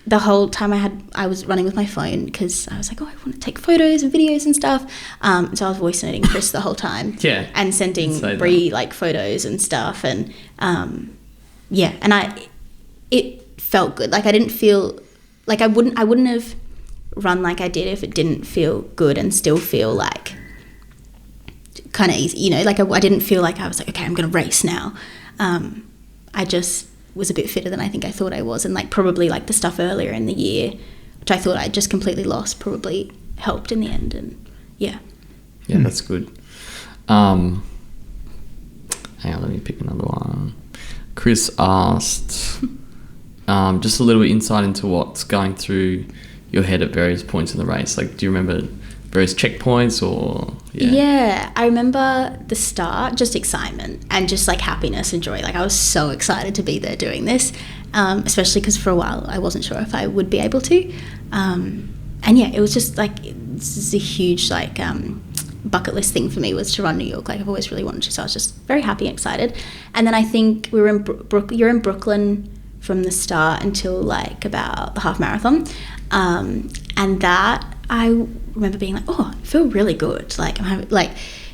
The whole time I was running with my phone because I was like, oh, I want to take photos and videos and stuff. So I was voice noting Chris the whole time. Yeah. And sending Brie like photos and stuff. And yeah, and it felt good. Like I didn't feel like I wouldn't have run like I did if it didn't feel good and still feel like kind of easy, you know, like I didn't feel like I was like, okay, I'm going to race now. I just was a bit fitter than I think I thought I was, and like probably like the stuff earlier in the year, which I thought I'd just completely lost, probably helped in the end. And yeah. Yeah, that's good. Hang on, let me pick another one. Chris asked just a little bit insight into what's going through your head at various points in the race. Like, do you remember various checkpoints or... Yeah, I remember the start, just excitement and just like happiness and joy. Like I was so excited to be there doing this, especially because for a while I wasn't sure if I would be able to. And yeah, it was just like, this is a huge like bucket list thing for me, was to run New York. Like I've always really wanted to, so I was just very happy and excited. And then I think we were in you're in Brooklyn from the start until like about the half marathon. And that I remember being like, oh, I feel really good. Like I'm having, like,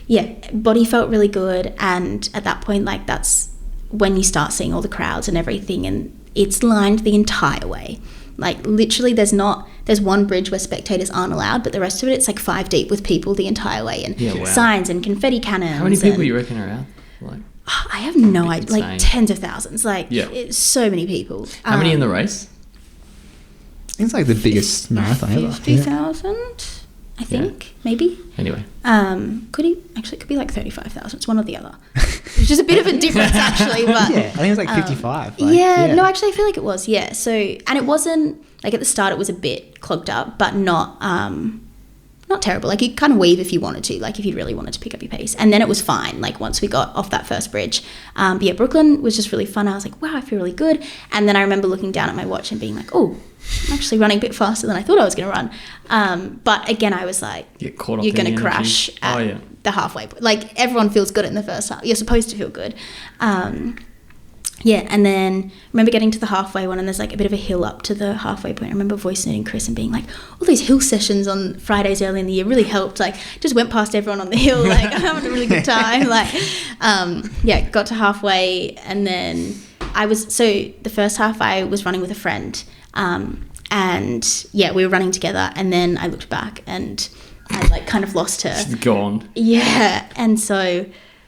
yeah, body felt really good. And at that point, like that's when you start seeing all the crowds and everything, and it's lined the entire way. Like literally there's one bridge where spectators aren't allowed, but the rest of it's like 5 deep with people the entire way, and signs and confetti cannons. How many people you reckon are out? Like, I have no idea, like tens of thousands, like it's so many people. How many in the race? It's like the biggest marathon ever. 50,000, I think, maybe. Anyway. It could be like 35,000. It's one or the other. Which is a bit of a difference actually, but yeah, I think it was like 55. No, actually I feel like it was, yeah. So, and it wasn't, like at the start it was a bit clogged up, but not terrible. Like you kind of weave if you wanted to, like if you really wanted to pick up your pace. And then it was fine, like once we got off that first bridge. But yeah, Brooklyn was just really fun. I was like, wow, I feel really good. And then I remember looking down at my watch and being like, oh, I'm actually running a bit faster than I thought I was going to run. But again, I was like, you're going to crash at the halfway point. Like everyone feels good in the first half. You're supposed to feel good. Yeah, and then I remember getting to the halfway one, and there's like a bit of a hill up to the halfway point. I remember voice noting Chris and being like, all these hill sessions on Fridays early in the year really helped. Like, just went past everyone on the hill, like I'm having a really good time. Like, yeah, got to halfway, and then the first half I was running with a friend, and yeah, we were running together, and then I looked back and I like kind of lost her. She's gone. Yeah, and so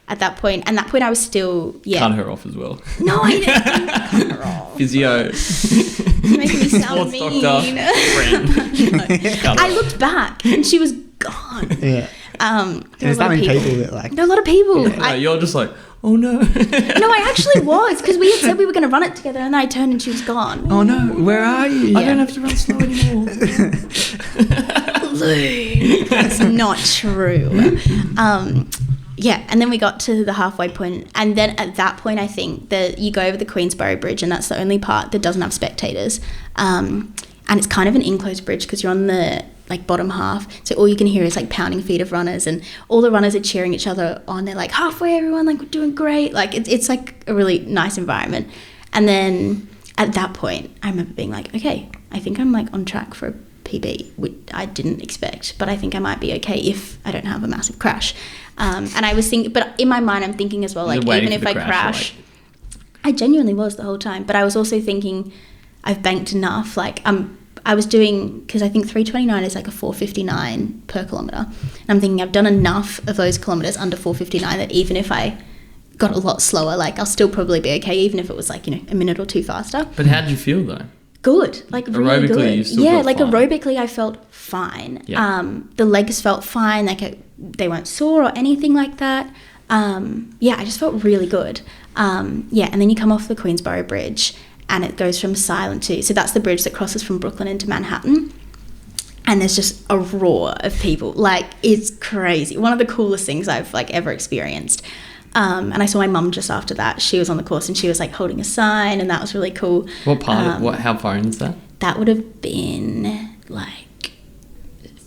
at that point. And that point I was still, Cut her off as well. No, I didn't cut her off. Physio. You're making me sound Sports mean. doctor. Friend. I looked back and she was gone. Yeah. There's that many people that like. There are a lot of people. No, you're just like, oh no. No, I actually was, because we had said we were going to run it together, and then I turned and she was gone. Oh no, where are you? I don't have to run slow anymore. That's not true. Yeah, and then we got to the halfway point, and then at that point I think that you go over the Queensborough Bridge, and that's the only part that doesn't have spectators, and it's kind of an enclosed bridge because you're on the like bottom half, so all you can hear is like pounding feet of runners, and all the runners are cheering each other on. They're like, halfway everyone, like, we're doing great. Like it's like a really nice environment. And then at that point I remember being like, okay, I think I'm like on track for a PB, which I didn't expect, but I think I might be okay if I don't have a massive crash. And I was thinking, but in my mind I'm thinking as well, like, even if I crash, I genuinely was the whole time, but I was also thinking I've banked enough, like I was doing, because I think 3:29 is like a 4:59 per kilometre, and I'm thinking I've done enough of those kilometres under 4:59 that even if I got a lot slower, like I'll still probably be okay, even if it was like, you know, a minute or two faster. But how did you feel though? Good, like really good. Aerobically, you still felt like fine. aerobically I felt fine. Yeah. The legs felt fine, like they weren't sore or anything like that. Yeah, I just felt really good. Yeah, and then you come off the Queensborough Bridge, and it goes from silent to, so that's the bridge that crosses from Brooklyn into Manhattan, and there's just a roar of people. Like, it's crazy. One of the coolest things I've like ever experienced. And I saw my mum just after that. She was on the course and she was like holding a sign, and that was really cool. What part how far in is that? That would have been like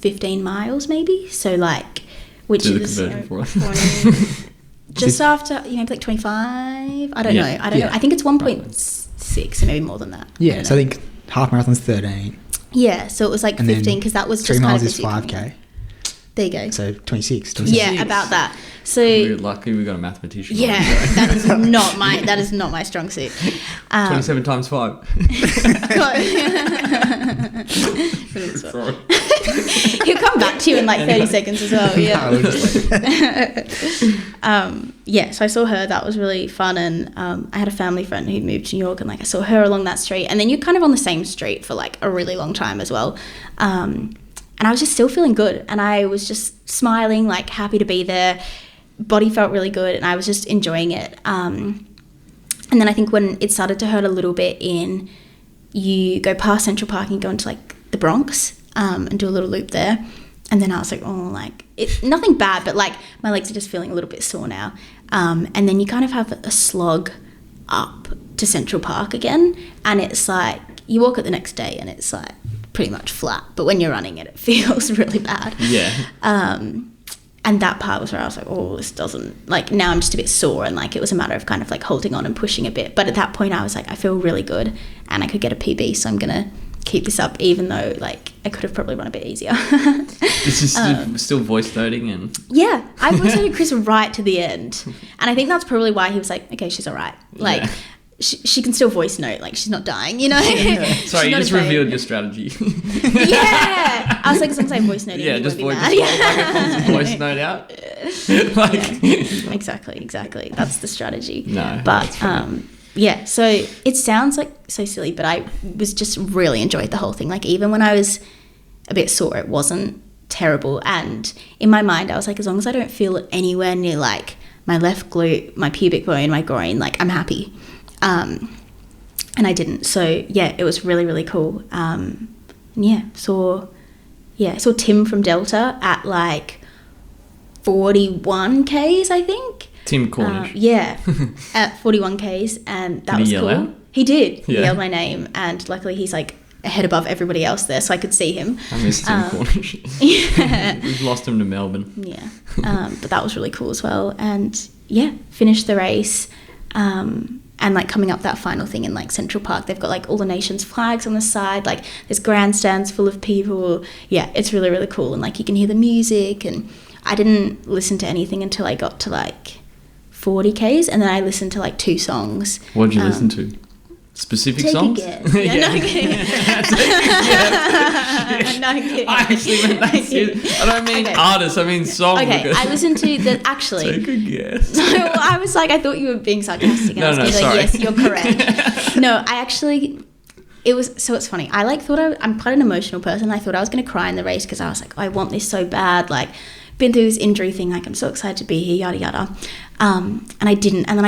15 miles maybe, so like, which Do the is conversion for us. 20, just after, you know, like 25, I don't know, I think it's 1.6, so maybe more than that. Yeah, so I think half marathon's 13. Yeah, so it was like And 15, because that was 3 just kind miles of is the 5k. There you go. So 26. Yeah, about that. So We're lucky we got a mathematician. yeah, that is not my strong suit. 27 times 5. Sorry. He'll come back to you in like 30 seconds as well. Yeah. Yeah, so I saw her. That was really fun. And I had a family friend who moved to New York, and like I saw her along that street. And then you're kind of on the same street for like a really long time as well. And I was just still feeling good. And I was just smiling, like happy to be there. Body felt really good, and I was just enjoying it. And then I think when it started to hurt a little bit you go past Central Park and go into like the Bronx and do a little loop there. And then I was like, oh, like nothing bad, but like my legs are just feeling a little bit sore now. And then you kind of have a slog up to Central Park again, and it's like you walk it the next day and it's like pretty much flat, but when you're running it feels really bad. Yeah. And that part was where I was like, oh, this doesn't, like, now I'm just a bit sore, and like it was a matter of kind of like holding on and pushing a bit. But at that point I was like, I feel really good and I could get a PB, so I'm gonna keep this up, even though like I could have probably run a bit easier. This is still voice noting and yeah, I voice noted Chris right to the end, and I think that's probably why he was like, okay, she's all right, like she can still voice note, like she's not dying, you know. Sorry, you just revealed your strategy. Yeah, I was like, as long as I voice note, yeah, you just won't be voice, mad. voice note out. Like, yeah, exactly. That's the strategy. No, but yeah. So it sounds like so silly, but I was just really enjoyed the whole thing. Like even when I was a bit sore, it wasn't terrible. And in my mind, I was like, as long as I don't feel it anywhere near like my left glute, my pubic bone, my groin, like I'm happy. And I didn't. So yeah, it was really, really cool. And saw Tim from Delta at like 41 Ks, I think. Tim Cornish. Yeah, at 41 Ks, and that Did was he yell cool. out? He did. Yeah. He yelled my name, and luckily he's like a head above everybody else there, so I could see him. I miss Tim Cornish. Yeah. We've lost him to Melbourne. Yeah. But that was really cool as well. And yeah, finished the race. And like coming up that final thing in like Central Park, they've got like all the nation's flags on the side, like there's grandstands full of people. Yeah, it's really, really cool. And like you can hear the music, and I didn't listen to anything until I got to like 40 Ks, and then I listened to like 2 songs. What did you listen to? Specific Take songs? a guess. Yeah, no, I'm kidding. No, I'm kidding. I actually meant that serious. I don't mean Okay. artists, I mean songs. Okay, because- I listened to the actually. Take a guess. No, I was like, I thought you were being sarcastic. And I was No, gonna be sorry. like, yes, you're correct. No, I actually, it was, so it's funny. I like thought I'm quite an emotional person. I thought I was going to cry in the race because I was like, I want this so bad. Like, been through this injury thing. Like, I'm so excited to be here, yada, yada. And I didn't. And then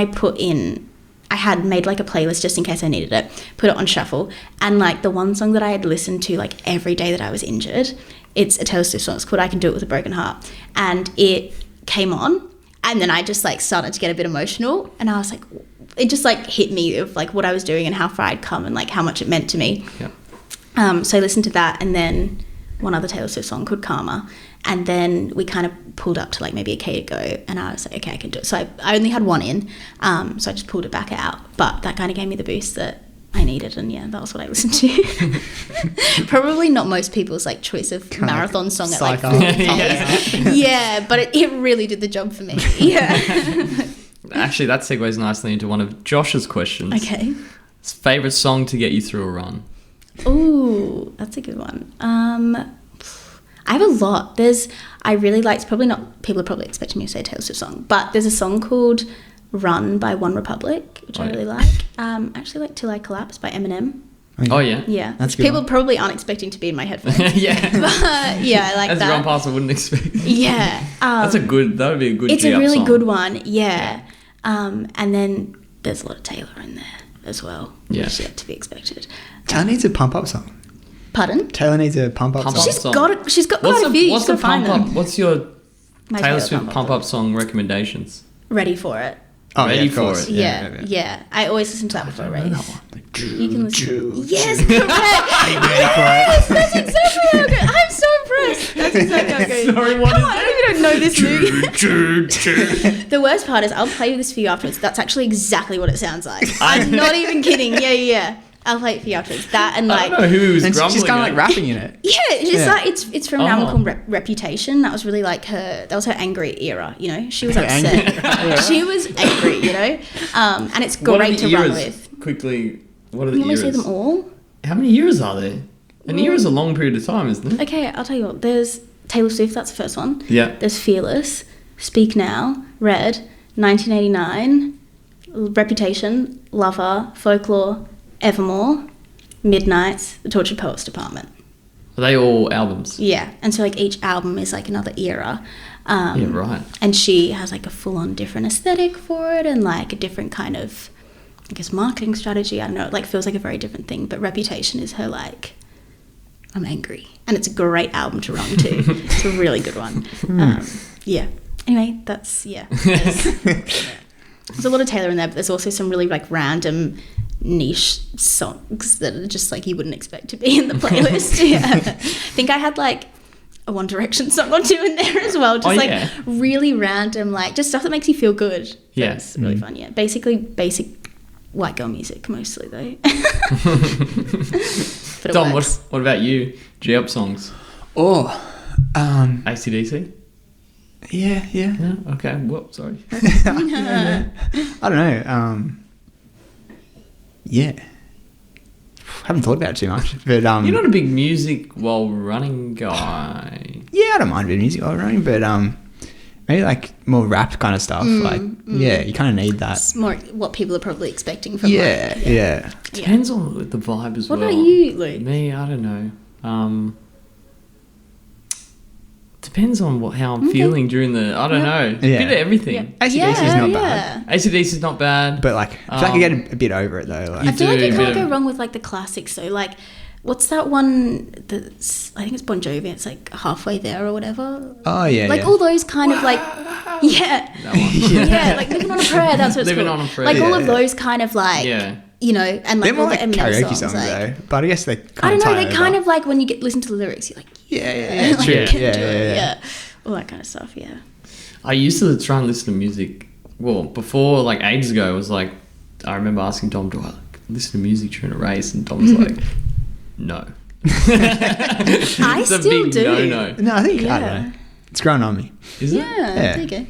I had made like a playlist just in case I needed it, put it on shuffle. And like the one song that I had listened to like every day that I was injured, it's a Taylor Swift song. It's called I Can Do It With a Broken Heart. And it came on. And then I just like started to get a bit emotional, and I was like, it just like hit me of like what I was doing and how far I'd come and like how much it meant to me. Yeah. So I listened to that, and then one other Taylor Swift song called Karma, and then we kind of pulled up to like maybe a K to go, and I was like, okay, I can do it. So I only had one in, so I just pulled it back out, but that kind of gave me the boost that I needed, and yeah, that was what I listened to. Probably not most people's like choice of Kinda marathon song at like psycho. 45. Yeah, but it really did the job for me. Yeah. Actually, that segues nicely into one of Josh's questions. Okay. Favorite song to get you through a run? Ooh, that's a good one. I have a lot. I really like, it's probably not, people are probably expecting me to say a Taylor Swift song, but there's a song called Run by One Republic, which I really like. I actually like Till I Collapse by Eminem. Oh, yeah? Yeah. That's a good People one. probably aren't expecting to be in my headphones. Yeah. But yeah, I like As a run that. past, I wouldn't expect. Yeah. That would be a good It's G-up a really song. good one. Yeah. And then there's a lot of Taylor in there as well, Yeah. which is yet to be expected. Taylor needs a pump up song. Pardon? Taylor needs a pump up Pump song. up. She's song. got it. She's got quite a few. What's She's the got to find pump up? them. What's your My Taylor favourite Swift pump up song recommendations? Ready for it. Oh, Ready yeah, of for course. it. Yeah. I always listen to that before a race. You can listen. Yes, Are you correct. ready for it? That's exactly how it goes. I'm so impressed. That's exactly how it goes. Sorry, what Come is on, I don't even know this movie. The worst part is I'll play this for you afterwards. That's actually exactly what it sounds like. I'm not even kidding. Yeah. I'll play it for you afterwards. That and I like don't know who was And grumbling. she's kind of like at. rapping in it. yeah, it's just Yeah. like it's from an album Oh. called Reputation. That was really like that was her angry era, you know. She was Her angry upset. She was angry, you know. And it's What are great the to run eras? with. Quickly, what are the You want eras? me to say them all? How many years are there? An era is a long period of time, isn't it? Okay, I'll tell you what. There's Taylor Swift, that's the first one. Yeah. There's Fearless, Speak Now, Red, 1989, Reputation, Lover, Folklore, Evermore, Midnights, The Tortured Poets Department. Are they all albums? Yeah, and so like each album is like another era. Yeah, right. And she has like a full-on different aesthetic for it and like a different kind of, I guess, marketing strategy. I don't know, it like feels like a very different thing. But Reputation is her like, I'm angry. And it's a great album to run to. It's a really good one. Yeah. Anyway, that's, yeah. There's a lot of Taylor in there, but there's also some really like random niche songs that are just like you wouldn't expect to be in the playlist. Yeah. I think I had like a One Direction song or two in there as well. Just like really random, like just stuff that makes you feel good. Yeah. It's really fun, yeah. Basically basic white girl music mostly though. But it Dom, works. what about you? G-up songs? Oh, AC/DC? yeah. Yeah, okay. Well, sorry. I don't know. Yeah. Haven't thought about it too much, but You're not a big music while running guy. yeah, I don't mind a bit of music while running, but maybe like more rap kind of stuff. Yeah, you kind of need that. It's more what people are probably expecting from Yeah, like, yeah. Depends on the vibe as What well. about you, Luke? Me, I don't know. Depends on how I'm feeling during the. I don't know. Yeah. A bit of everything. AC/DC is not bad, AC/DC is not bad. but like I feel like I get a bit over it though. Like, I feel like do you a can't bit go of- wrong with like the classics though. Like, what's that one that's, I think it's Bon Jovi, it's like Halfway There or whatever. oh yeah, Like yeah. all those kind of like, yeah. That one. Yeah, like Living on a Prayer, that's what it's Living called. on a Prayer. Like all Yeah. of those kind of like, Yeah. you know, and like They're more all the like Eminem karaoke songs. songs Like, though, but I guess they I kind don't of know, they kind of like when you listen to the lyrics, you're like, yeah, like, true. I can Yeah, do yeah, it, yeah. all that kind of stuff, yeah. I used to try and listen to music. Well, before like ages ago, it was like I remember asking Dom, "Do I like, listen to music during a race?" And Dom's like, "No." I It's a still big do. no. No, I think I Yeah. don't know. It's grown on me. Is it? Yeah, Yeah. there you go.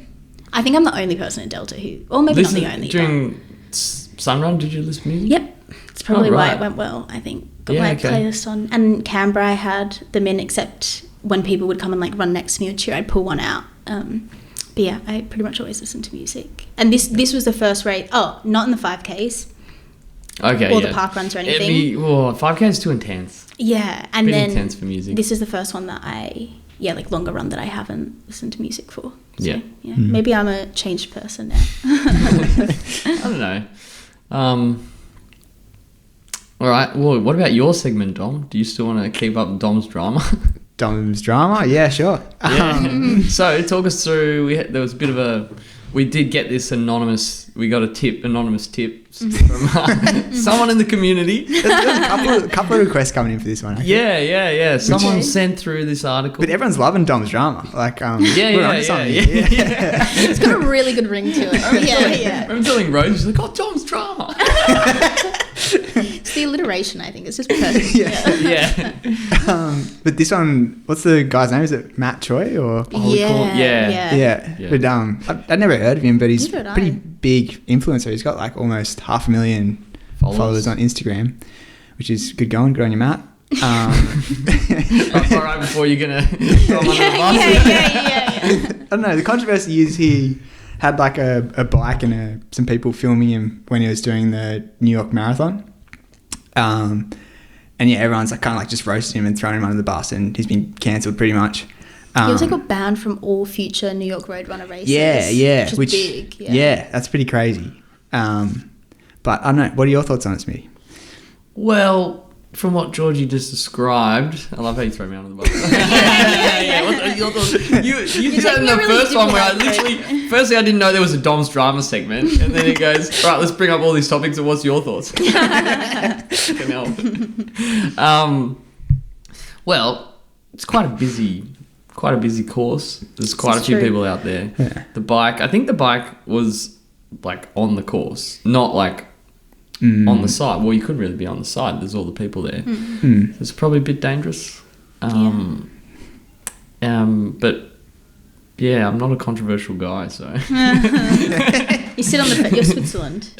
I think I'm the only person in Delta who, or maybe not the only. during Sunrun, did you listen to music? Yep. It's probably why right. it went well, I think. Got Yeah, my okay. playlist on. And Canberra, I had them in, except when people would come and like run next to me or cheer, I'd pull one out. But yeah, I pretty much always listen to music. And this was the first race. Oh, not in the 5Ks. Okay, Or yeah. the park runs or anything. 5K is too intense. Yeah, and Bit then intense for music. this is the first one that like longer run that I haven't listened to music for. So, Yeah. Maybe I'm a changed person now. I don't know. All right. Well, what about your segment, Dom? Do you still want to keep up Dom's drama? Dom's drama? Yeah, sure. Yeah. So talk us through. There was a bit of a. We did get this anonymous. We got anonymous tips from someone in the community. There's a couple of requests coming in for this one. Actually. Yeah. Someone Okay. sent through this article. But everyone's loving Dom's drama. Like, we're onto something. Yeah. It's got a really good ring to it. Yeah. I'm telling Rose, she's like, "Oh, Dom's drama." It's the alliteration, I think. It's just perfect. Yeah. But this one, what's the guy's name? Is it Matt Choi or? Yeah. Yeah. But I'd never heard of him, but he's Neither a had pretty I. big influencer. He's got like almost 500,000 followers on Instagram, which is good going. Good on you, Matt. Right before you're gonna throw him under the bus. Yeah. I don't know. The controversy is he had like a bike and some people filming him when he was doing the New York Marathon. And yeah, everyone's like kind of like just roasted him and thrown him under the bus, and he's been cancelled pretty much. He also got banned from all future New York Roadrunner races. Yeah, Which is big. Yeah, that's pretty crazy. But I don't know. What are your thoughts on this, Mitty? Well, from what Georgie just described, I love how you throw me under the bus. Yeah. What are your thoughts? You did that in the really first one where I diplomatic. firstly I didn't know there was a Dom's drama segment, and then he goes, "Right, let's bring up all these topics. And what's your thoughts?" Fucking hell. Well, it's quite a busy course. There's quite a few true. people out there. Yeah. I think the bike was like on the course, not like on the side. Well, you couldn't really be on the side. There's all the people there. So it's probably a bit dangerous. But yeah, I'm not a controversial guy, so You sit on you're Switzerland.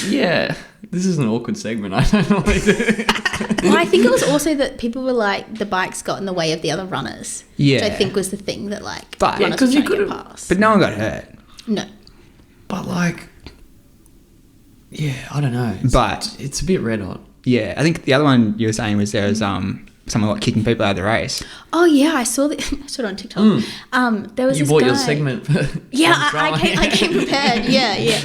yeah. This is an awkward segment. I don't know what to do. Well, I think it was also that people were like, the bikes got in the way of the other runners. Yeah. Which I think was the thing that like But- runners Yeah, 'cause were you trying to get could've- past. But no one got hurt. No. But like, yeah, I don't know. But- it's a bit red hot. Yeah, I think the other one you were saying was there was someone like kicking people out of the race. Oh yeah, I saw it on TikTok. There was You this bought guy. your segment. Yeah, Dom's drama. I came prepared. Yeah.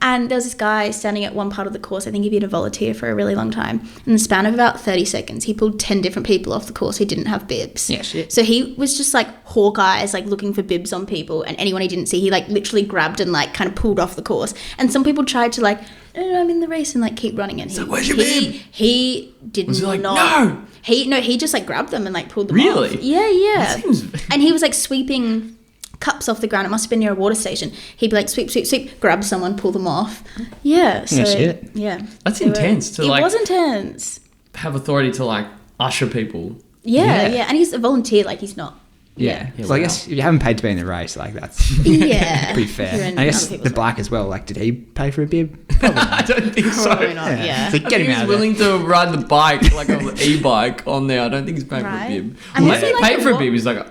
And there was this guy standing at one part of the course. I think he'd been a volunteer for a really long time. In the span of about 30 seconds, he pulled 10 different people off the course who didn't have bibs. Yeah, shit. So he was just like hawk eyes, like looking for bibs on people, and anyone he didn't see, he like literally grabbed and like kind of pulled off the course. And some people tried to like, no, I'm in the race, and like keep running. And where's your bib? He did Was he like, not. no? He just like grabbed them and like pulled them Really? off. Yeah. That seems- And he was like sweeping cups off the ground. It must have been near a water station. He'd be like sweep, grab someone, pull them off. Yeah. So, shit. Yeah. That's They were- intense to, it like- was intense. Have authority to like usher people. Yeah. Yeah. And he's a volunteer. Like he's not. Yeah. Yeah, So I wow. guess if you haven't paid to be in the race, like that's Yeah. pretty fair. You're in I guess other people's the race. bike as well. Like, did he pay for a bib? I don't think so. Probably not. Yeah. So I get think him he's out of willing to ride the bike, like an e-bike on there. I don't think he's paying Right. for a bib. And Unless was he he, like, paid a for a what? bib, he's like,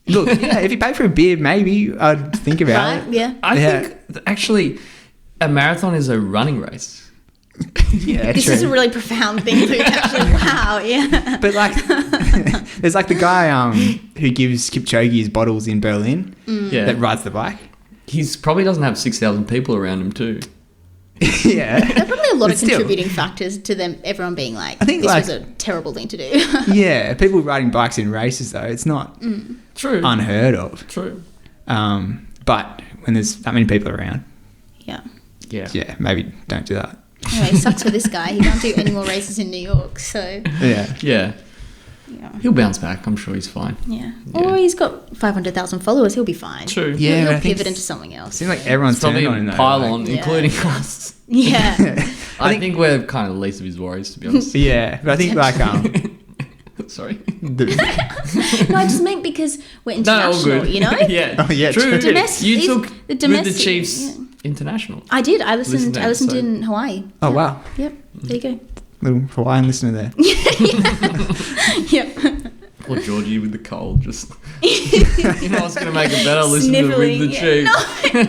Look, yeah, if you paid for a bib, maybe I'd think about Right. it. Yeah. I Yeah. think actually a marathon is a running race. Yeah, This true. is a really profound thing to actually. Wow. Yeah. But like, there's like the guy who gives Kipchoge his bottles in Berlin Yeah. that rides the bike. He's probably doesn't have 6,000 people around him too. Yeah. There are probably a lot But of still. contributing factors to them. Everyone being like, I think, this like- was a terrible thing to do. Yeah, people riding bikes in races though, it's not True. unheard of. True. But when there's that many people around, Yeah. Yeah. yeah, maybe don't do that. Anyway, it sucks for this guy. He can't do any more races in New York. So, Yeah. Yeah. yeah. He'll bounce back. I'm sure he's fine. Yeah. Yeah. Or he's got 500,000 followers. He'll be fine. True. Yeah, He'll but I think pivot it's- into something else. Seems like everyone's Probably turned on him a though. pylon, Yeah. including us. Yeah. I think we're kind of the least of his worries, to be honest. Yeah, but I think like Sorry. the, No, I just meant because we're No, all international, good. you know? yeah. Oh, yeah, True. true. Domestic- You is took the with domestic- the Chiefs yeah. international. I did. I listened. to I listened episode. in Hawaii. Oh, Yeah. wow. Yep. There you go. Little Hawaiian listener there. Yep. Poor Georgie with the cold. Just you know what's going to make it better? Listen to Sniffling. With the Chiefs. No.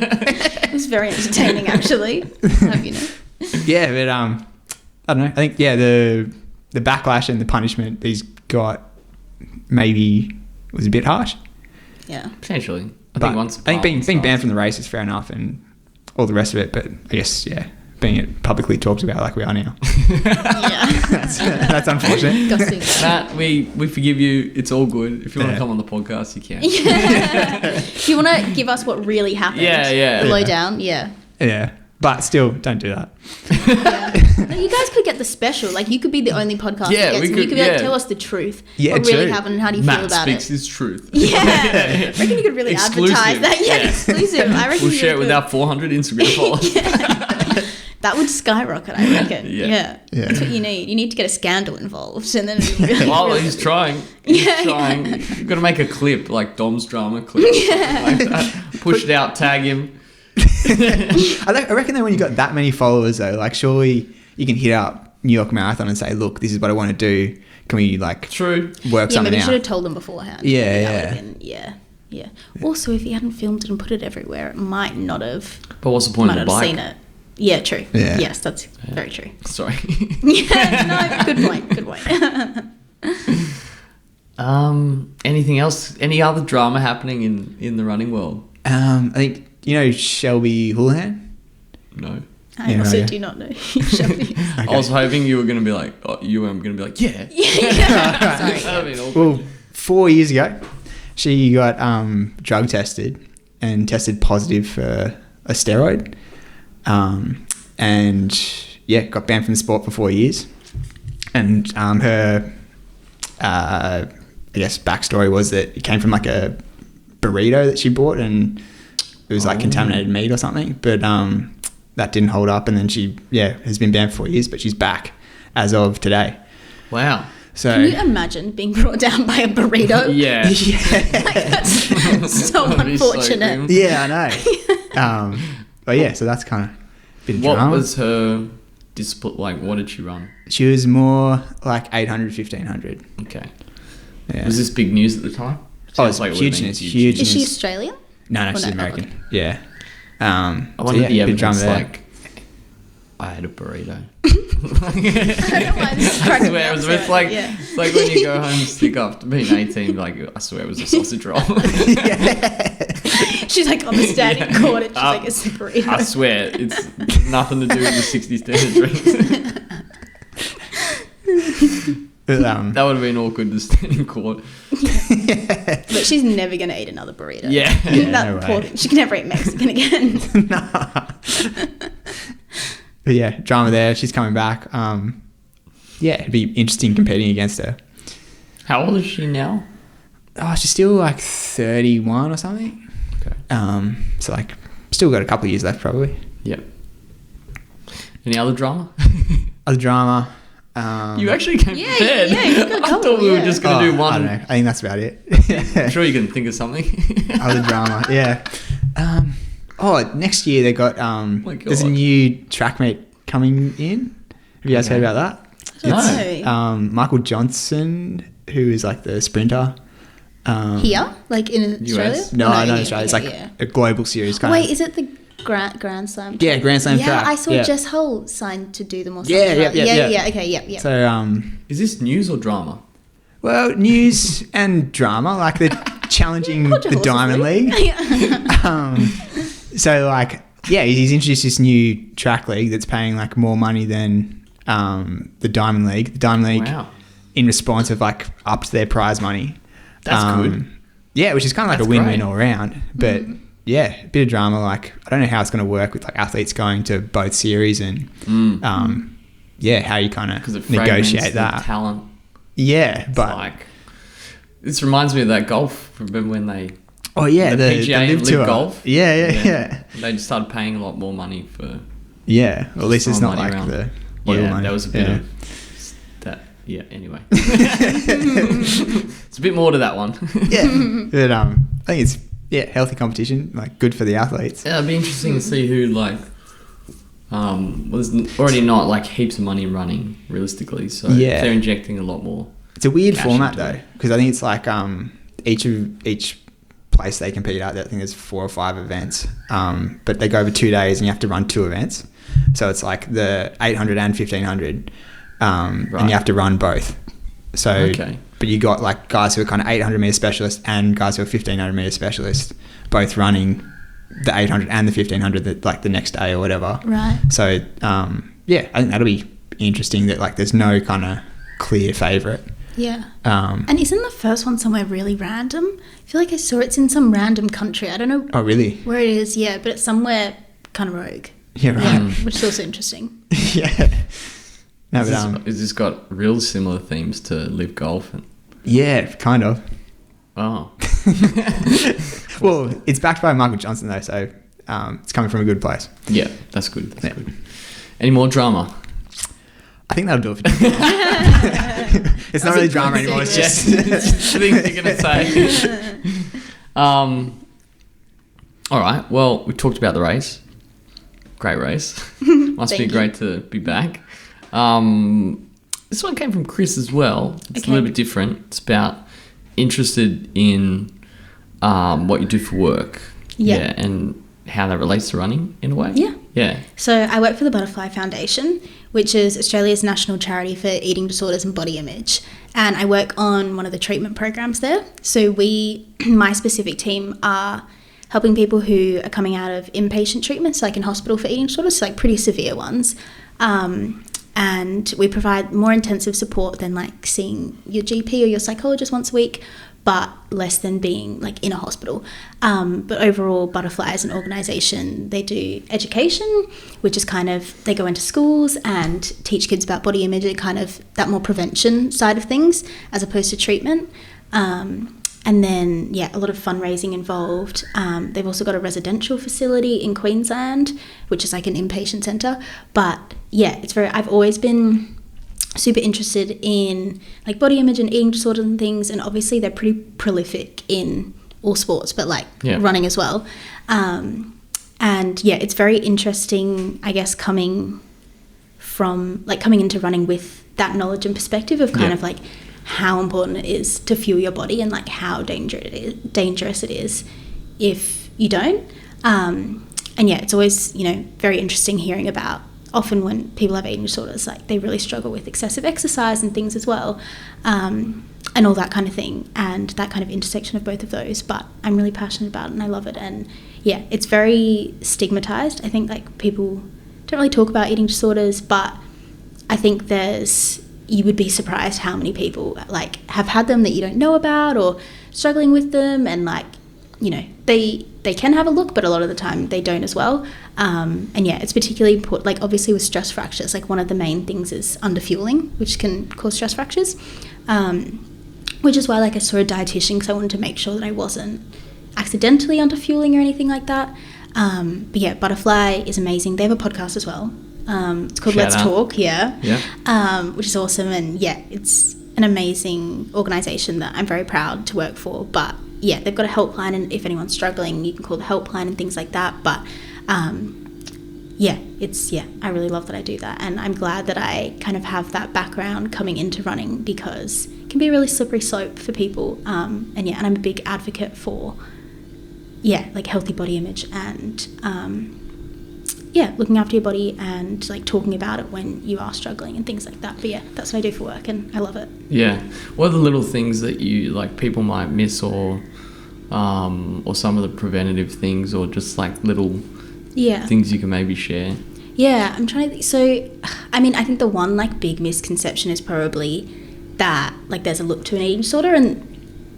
It was very entertaining, actually. Have you know? Yeah, but I don't know. I think the backlash and the punishment he's got maybe was a bit harsh. Yeah. Potentially. I But think once. I think being banned from the race is fair enough, and all the rest of it. But I guess being it publicly talked about like we are now, Yeah. that's unfortunate. Disgusting. Matt, we forgive you. It's all good. If you want Yeah. to come on the podcast, you can. Yeah. Do you want to give us what really happened? Yeah. The Yeah. lowdown? Yeah. Yeah, but still, don't do that. No, you guys could get the special. Like, you could be the only podcast Yeah, that gets we it. You could- could be like, yeah. tell us the truth. Yeah, what really true. happened and how do you feel Matt about speaks it? his truth. Yeah. I reckon you could really Exclusive. advertise that. Yeah, Yeah. exclusive. I reckon We'll you share it really with could. our 400 Instagram followers. That would skyrocket, I reckon. Yeah. Yeah. Yeah. That's what you need. You need to get a scandal involved. And then it'd really, Well, really- he's trying. He's Yeah, trying. You've got to make a clip, like Dom's drama clip. Like that. Push it out, tag him. I reckon that when you got that many followers though, like surely you can hit up New York Marathon and say, look, this is what I want to do. Can we like True. work Yeah, something maybe you should have out? told them beforehand. Yeah, That yeah. would've been- yeah. Also, if he hadn't filmed it and put it everywhere, it might not have. But what's the point Might of not the have bike? seen it. Yeah, true. Yeah. Yes, that's very true. Sorry. Yeah, no, good point. Good point. Anything else? Any other drama happening in the running world? I think Shelby Houlihan. No. I Yeah, also yeah. do not know. Shelby. I was hoping you were going to be like, you were going to be like, yeah. Yeah. Sorry. That'd be awkward. Well, 4 years ago, she got drug tested and tested positive for a steroid, and got banned from the sport for 4 years. And her, I guess, backstory was that it came from like a burrito that she bought, and it was like contaminated meat or something. But that didn't hold up, and then she has been banned for 4 years, but she's back as of today. Wow. So Can you imagine being brought down by a burrito? Yeah. That's so That'd be so unfortunate. grim. yeah, I know. But yeah, so that's kind of a bit of What drama. was her discipline? Like, what did she run? She was more like 800, 1500. Okay. Yeah. Was this big news at the time? It's Sounds like it would've huge been news, huge Is she news. Australian? No, Or she's no? American. Okay. Yeah. I wonder the bit of evidence, drama there. like, I had a burrito. I don't know why this is I cracking me swear, up it's so much. like, Yeah. it's like when you go home sick after being 18, like, I swear it was a sausage roll. She's like on the stand in court and she's Uh, like, it's a burrito. I swear, it's nothing to do with the 60 standard drinks. But, That would have been awkward to stand in court. But she's never going to eat another burrito. Yeah. That no poor way. thing. She can never eat Mexican again. but yeah, drama there. She's coming back. It'd be interesting competing against her. How old is she now? Oh, she's still like 31 or something. Okay. So like, still got a couple of years left probably. Yep. Any other drama? Other drama. You actually came Yeah, prepared. yeah, you got a I couple, thought we were yeah. just going to do I one. don't know. I think that's about it. I'm sure you can think of something. Other drama, yeah. Next year they got my there's a God. new track meet coming in. Have you guys heard about that? I don't It's know. Michael Johnson, who is like the sprinter. Here? Like in Australia? No, not in here, Australia. It's yeah, like yeah. a global series kind Wait, of. is it the Grand Slam? Yeah, Grand Slam Yeah, track. I saw yeah. Jess Hull signed to do them or something. Yeah, right? yeah. Yeah, okay, yeah. So Is this news or drama? well, news and drama, like they're challenging Hold your the horses, Diamond Lee. League. So like, he's introduced this new track league that's paying like more money than the Diamond League. The Diamond League, Wow. in response, have like upped their prize money. That's good. Yeah, which is kind of like That's a win-win great. all around. But yeah, a bit of drama. Like I don't know how it's going to work with like athletes going to both series and how you kind Because it of negotiate the that. talent. Yeah, It's but like, this reminds me of that golf. Remember when they oh yeah, the the PGA and Live Live Tour. Golf? Yeah. They just started paying a lot more money for. Yeah, well, at least it's throwing not money like around. the oil Yeah, money. that was a bit of that. Yeah. Anyway, it's a bit more to that one. Yeah, but I think it's healthy competition, like good for the athletes. Yeah, it'd be interesting to see who like was already not like heaps of money running realistically. So they're injecting a lot more. It's a weird format though, because I think it's like each place they compete at, I think there's 4 or 5 events, but they go over 2 days and you have to run 2 events. So it's like the 800 and 1500, and you have to run both. So, but you got like guys who are kind of 800 meter specialists and guys who are 1500 meter specialists, both running the 800 and the 1500 like the next day or whatever. Right. So, I think that'll be interesting that like there's no kind of clear favourite. Yeah. And isn't the first one somewhere really random? I feel like I saw it's in some random country. I don't know. Oh, really? Where it is, yeah, but it's somewhere kind of rogue. Yeah, right. Yeah, which is also interesting. Yeah. No, Is this got real similar themes to Live Golf? Yeah, kind of. Oh. Well, it's backed by Michael Johnson though, so it's coming from a good place. Yeah, that's good. That's good. Any more drama? I think that'll do it for today. It's not really drama anymore. It's just things you're gonna say. All right. Well, we talked about the race. Great race. Must be great to be back. This one came from Chris as well. It's a little bit different. It's about interested in what you do for work. Yeah, and how that relates to running in a way. Yeah. So I work for the Butterfly Foundation, which is Australia's national charity for eating disorders and body image. And I work on one of the treatment programs there. So my specific team are helping people who are coming out of inpatient treatments, like in hospital for eating disorders, so like pretty severe ones. And we provide more intensive support than like seeing your GP or your psychologist once a week, but less than being like in a hospital. But overall, Butterfly as an organisation, they do education, which is kind of, they go into schools and teach kids about body image and kind of that more prevention side of things as opposed to treatment. And then, a lot of fundraising involved. They've also got a residential facility in Queensland, which is like an inpatient centre. But I've always been super interested in like body image and eating disorders and things. And obviously they're pretty prolific in all sports, but like running as well. It's very interesting, I guess, coming into running with that knowledge and perspective of kind of like how important it is to fuel your body and like how dangerous it is if you don't. It's always, very interesting hearing about often when people have eating disorders, like they really struggle with excessive exercise and things as well, and all that kind of thing, and that kind of intersection of both of those. But I'm really passionate about it and I love it. And it's very stigmatized. I think like people don't really talk about eating disorders, but I think you would be surprised how many people like have had them that you don't know about or struggling with them, and like they can have a look, but a lot of the time they don't as well. It's particularly important, like obviously with stress fractures, like one of the main things is underfueling, which can cause stress fractures, which is why like I saw a dietitian because I wanted to make sure that I wasn't accidentally underfueling or anything like that. Butterfly is amazing. They have a podcast as well. It's called Let's Talk, which is awesome. And it's an amazing organisation that I'm very proud to work for. But they've got a helpline, and if anyone's struggling, you can call the helpline and things like that. But I really love that I do that, and I'm glad that I kind of have that background coming into running because it can be a really slippery slope for people. And I'm a big advocate for like healthy body image and looking after your body and like talking about it when you are struggling and things like that. But that's what I do for work and I love it. What are the little things that you like people might miss, or some of the preventative things, or just like little things you can maybe share? I'm trying to think. So I think the one like big misconception is probably that like there's a look to an eating disorder, and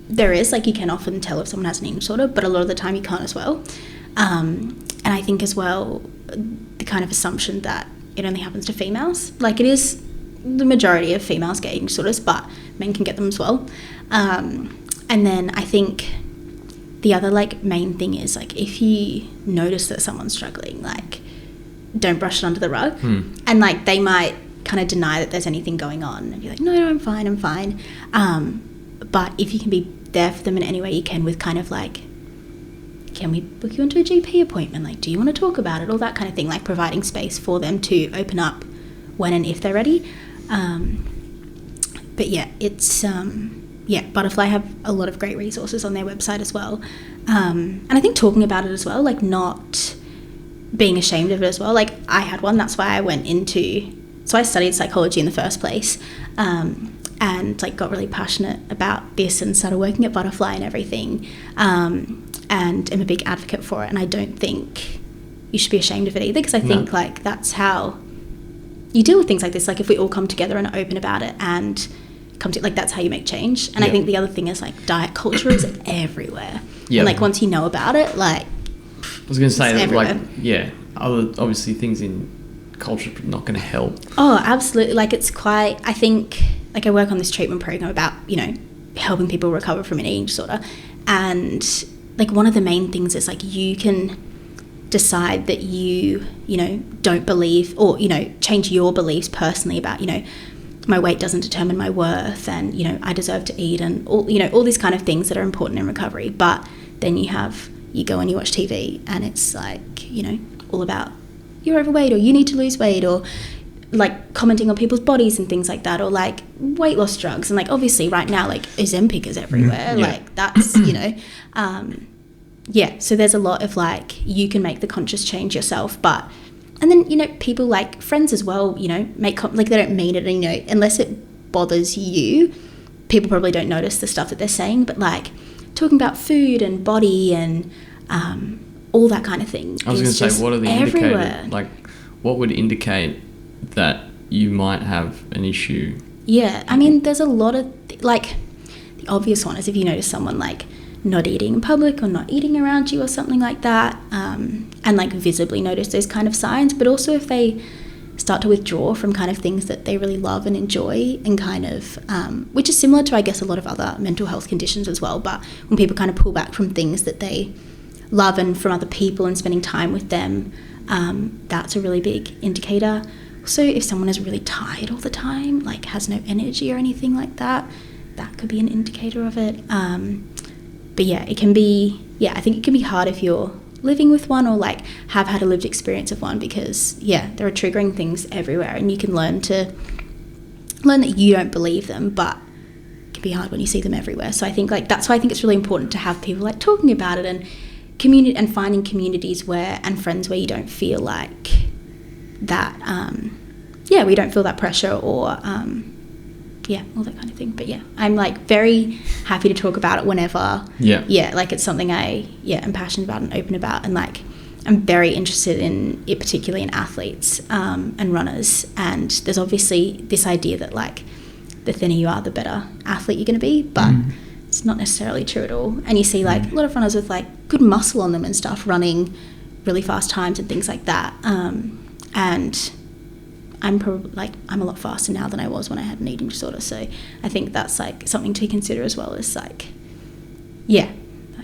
there is, like you can often tell if someone has an eating disorder, but a lot of the time you can't as well. And I think as well, the kind of assumption that it only happens to females, like it is the majority of females get eating disorders, but men can get them as well. And then I think the other like main thing is like if you notice that someone's struggling, like don't brush it under the rug. And like they might kind of deny that there's anything going on and be like, no, I'm fine. But if you can be there for them in any way you can with kind of like can we book you into a GP appointment? Like, do you want to talk about it? All that kind of thing, like providing space for them to open up when and if they're ready. But yeah, it's, Butterfly have a lot of great resources on their website as well. And I think talking about it as well, like not being ashamed of it as well. Like I had one, that's why I studied psychology in the first place. And like got really passionate about this and started working at Butterfly and everything. And am a big advocate for it. And I don't think you should be ashamed of it either, because I think like that's how you deal with things like this. Like if we all come together and are open about it and like that's how you make change. And I think the other thing is like diet culture is everywhere. And like once you know about it, like I was going to say that like other obviously things in culture are not going to help. Oh, absolutely. Like it's quite, I think, like I work on this treatment program about, helping people recover from an eating disorder. And like one of the main things is like you can decide that you don't believe or, change your beliefs personally about, my weight doesn't determine my worth and, I deserve to eat and all, all these kind of things that are important in recovery. But then you go and you watch TV and it's like, all about you're overweight or you need to lose weight or like commenting on people's bodies and things like that, or like weight loss drugs. And like obviously right now like Ozempic is everywhere. Like that's so there's a lot of like you can make the conscious change yourself, and then people like friends as well make like they don't mean it, unless it bothers you, people probably don't notice the stuff that they're saying, but like talking about food and body and all that kind of thing. I was going to say, what are the indicators? Like what would indicate that you might have an issue? Yeah, I mean, there's a lot of, like, the obvious one is if you notice someone, like, not eating in public or not eating around you or something like that, and, like, visibly notice those kind of signs, but also if they start to withdraw from kind of things that they really love and enjoy and kind of, which is similar to, I guess, a lot of other mental health conditions as well, but when people kind of pull back from things that they love and from other people and spending time with them, that's a really big indicator. So if someone is really tired all the time, like has no energy or anything like that, that could be an indicator of it. But yeah, it can be, I think it can be hard if you're living with one or like have had a lived experience of one, because there are triggering things everywhere and you can learn that you don't believe them, but it can be hard when you see them everywhere. So I think like that's why I think it's really important to have people like talking about it and community and finding communities and friends where you don't feel like that we don't feel that pressure or all that kind of thing. But I'm like very happy to talk about it whenever like it's something I am passionate about and open about, and like I'm very interested in it, particularly in athletes and runners. And there's obviously this idea that like the thinner you are, the better athlete you're going to be, but it's not necessarily true at all. And you see like a lot of runners with like good muscle on them and stuff running really fast times and things like that. And I'm probably like, I'm a lot faster now than I was when I had an eating disorder. So I think that's like something to consider as well, as like, that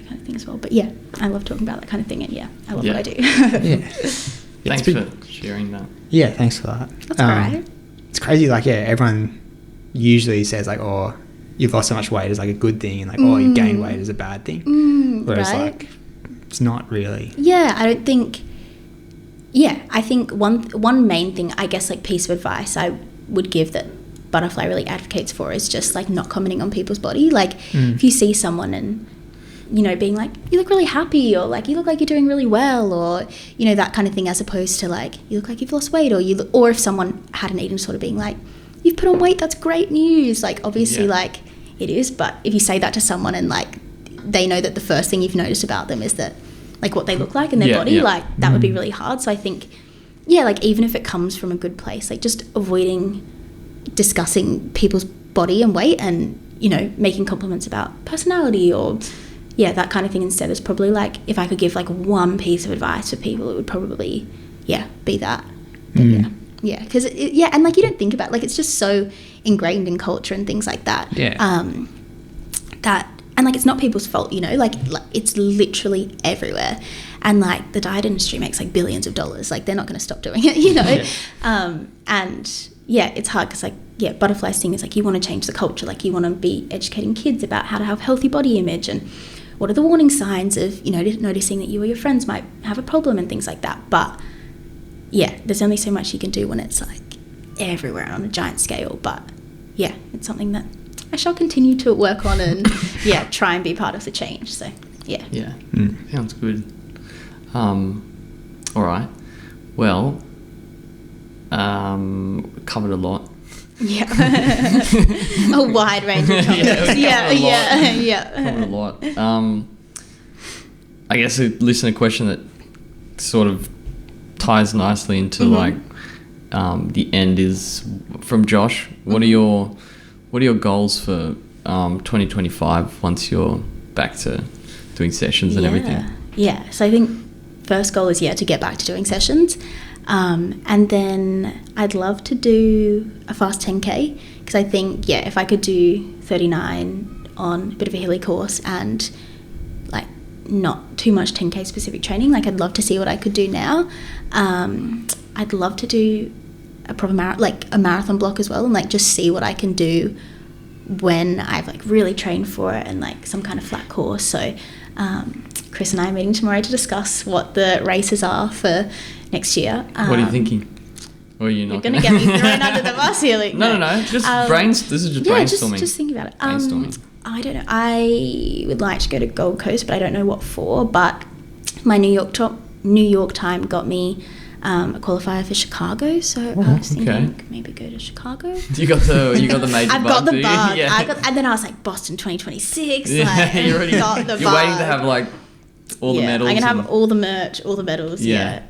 kind of thing as well. But I love talking about that kind of thing, and I love what I do. Thanks for sharing that. Yeah, thanks for that. That's all right. It's crazy, like, everyone usually says like, oh, you've lost so much weight is like a good thing, and like, oh, you gained weight is a bad thing. Whereas like, it's not really. Yeah, I don't think... I think one main thing, I guess, like piece of advice I would give that Butterfly really advocates for is just like not commenting on people's body. Like if you see someone and, being like, you look really happy, or like, you look like you're doing really well, or, that kind of thing, as opposed to like, you look like you've lost weight, or if someone had an eating disorder, being like, you've put on weight, that's great news. Like obviously like it is, but if you say that to someone and like they know that the first thing you've noticed about them is that like what they look like in their body, like that would be really hard. So I think, like even if it comes from a good place, like just avoiding discussing people's body and weight and, making compliments about personality or, that kind of thing instead is probably like, if I could give like one piece of advice for people, it would probably, be that. But because, and like you don't think about, like it's just so ingrained in culture and things like that. And like it's not people's fault, like it's literally everywhere, and like the diet industry makes like billions of dollars, like they're not going to stop doing it, and it's hard because like Butterfly's thing is like you want to change the culture, like you want to be educating kids about how to have healthy body image and what are the warning signs of, noticing that you or your friends might have a problem and things like that. But yeah, there's only so much you can do when it's like everywhere on a giant scale. But yeah, it's something that I shall continue to work on and try and be part of the change. So yeah. Yeah. Sounds good. All right. Well, covered a lot. Yeah. A wide range of topics. Yeah. Covered a lot. I guess a listener question that sort of ties nicely into like the end is from Josh. What are your goals for 2025 once you're back to doing sessions and everything? Yeah. So I think first goal is to get back to doing sessions. And then I'd love to do a fast 10K because I think, if I could do 39 on a bit of a hilly course and like not too much 10K specific training, like I'd love to see what I could do now. I'd love to do a proper a marathon block as well and like just see what I can do when I've like really trained for it and like some kind of flat course. So Chris and I are meeting tomorrow to discuss what the races are for next year. What are you thinking? Or are you not? You're going to get me thrown under the bus here. Like, no. Just this is just brainstorming. Just thinking about it. Brainstorming. I don't know. I would like to go to Gold Coast, but I don't know what for. But my New York time got me a qualifier for Chicago, so I was thinking maybe go to Chicago. You got the major I've bug, got the do you? bug. Yeah. And then I was like Boston 2026. Yeah, like, you're got the you're bug. waiting to have like all the medals. I'm gonna have all the merch, all the medals. Yeah.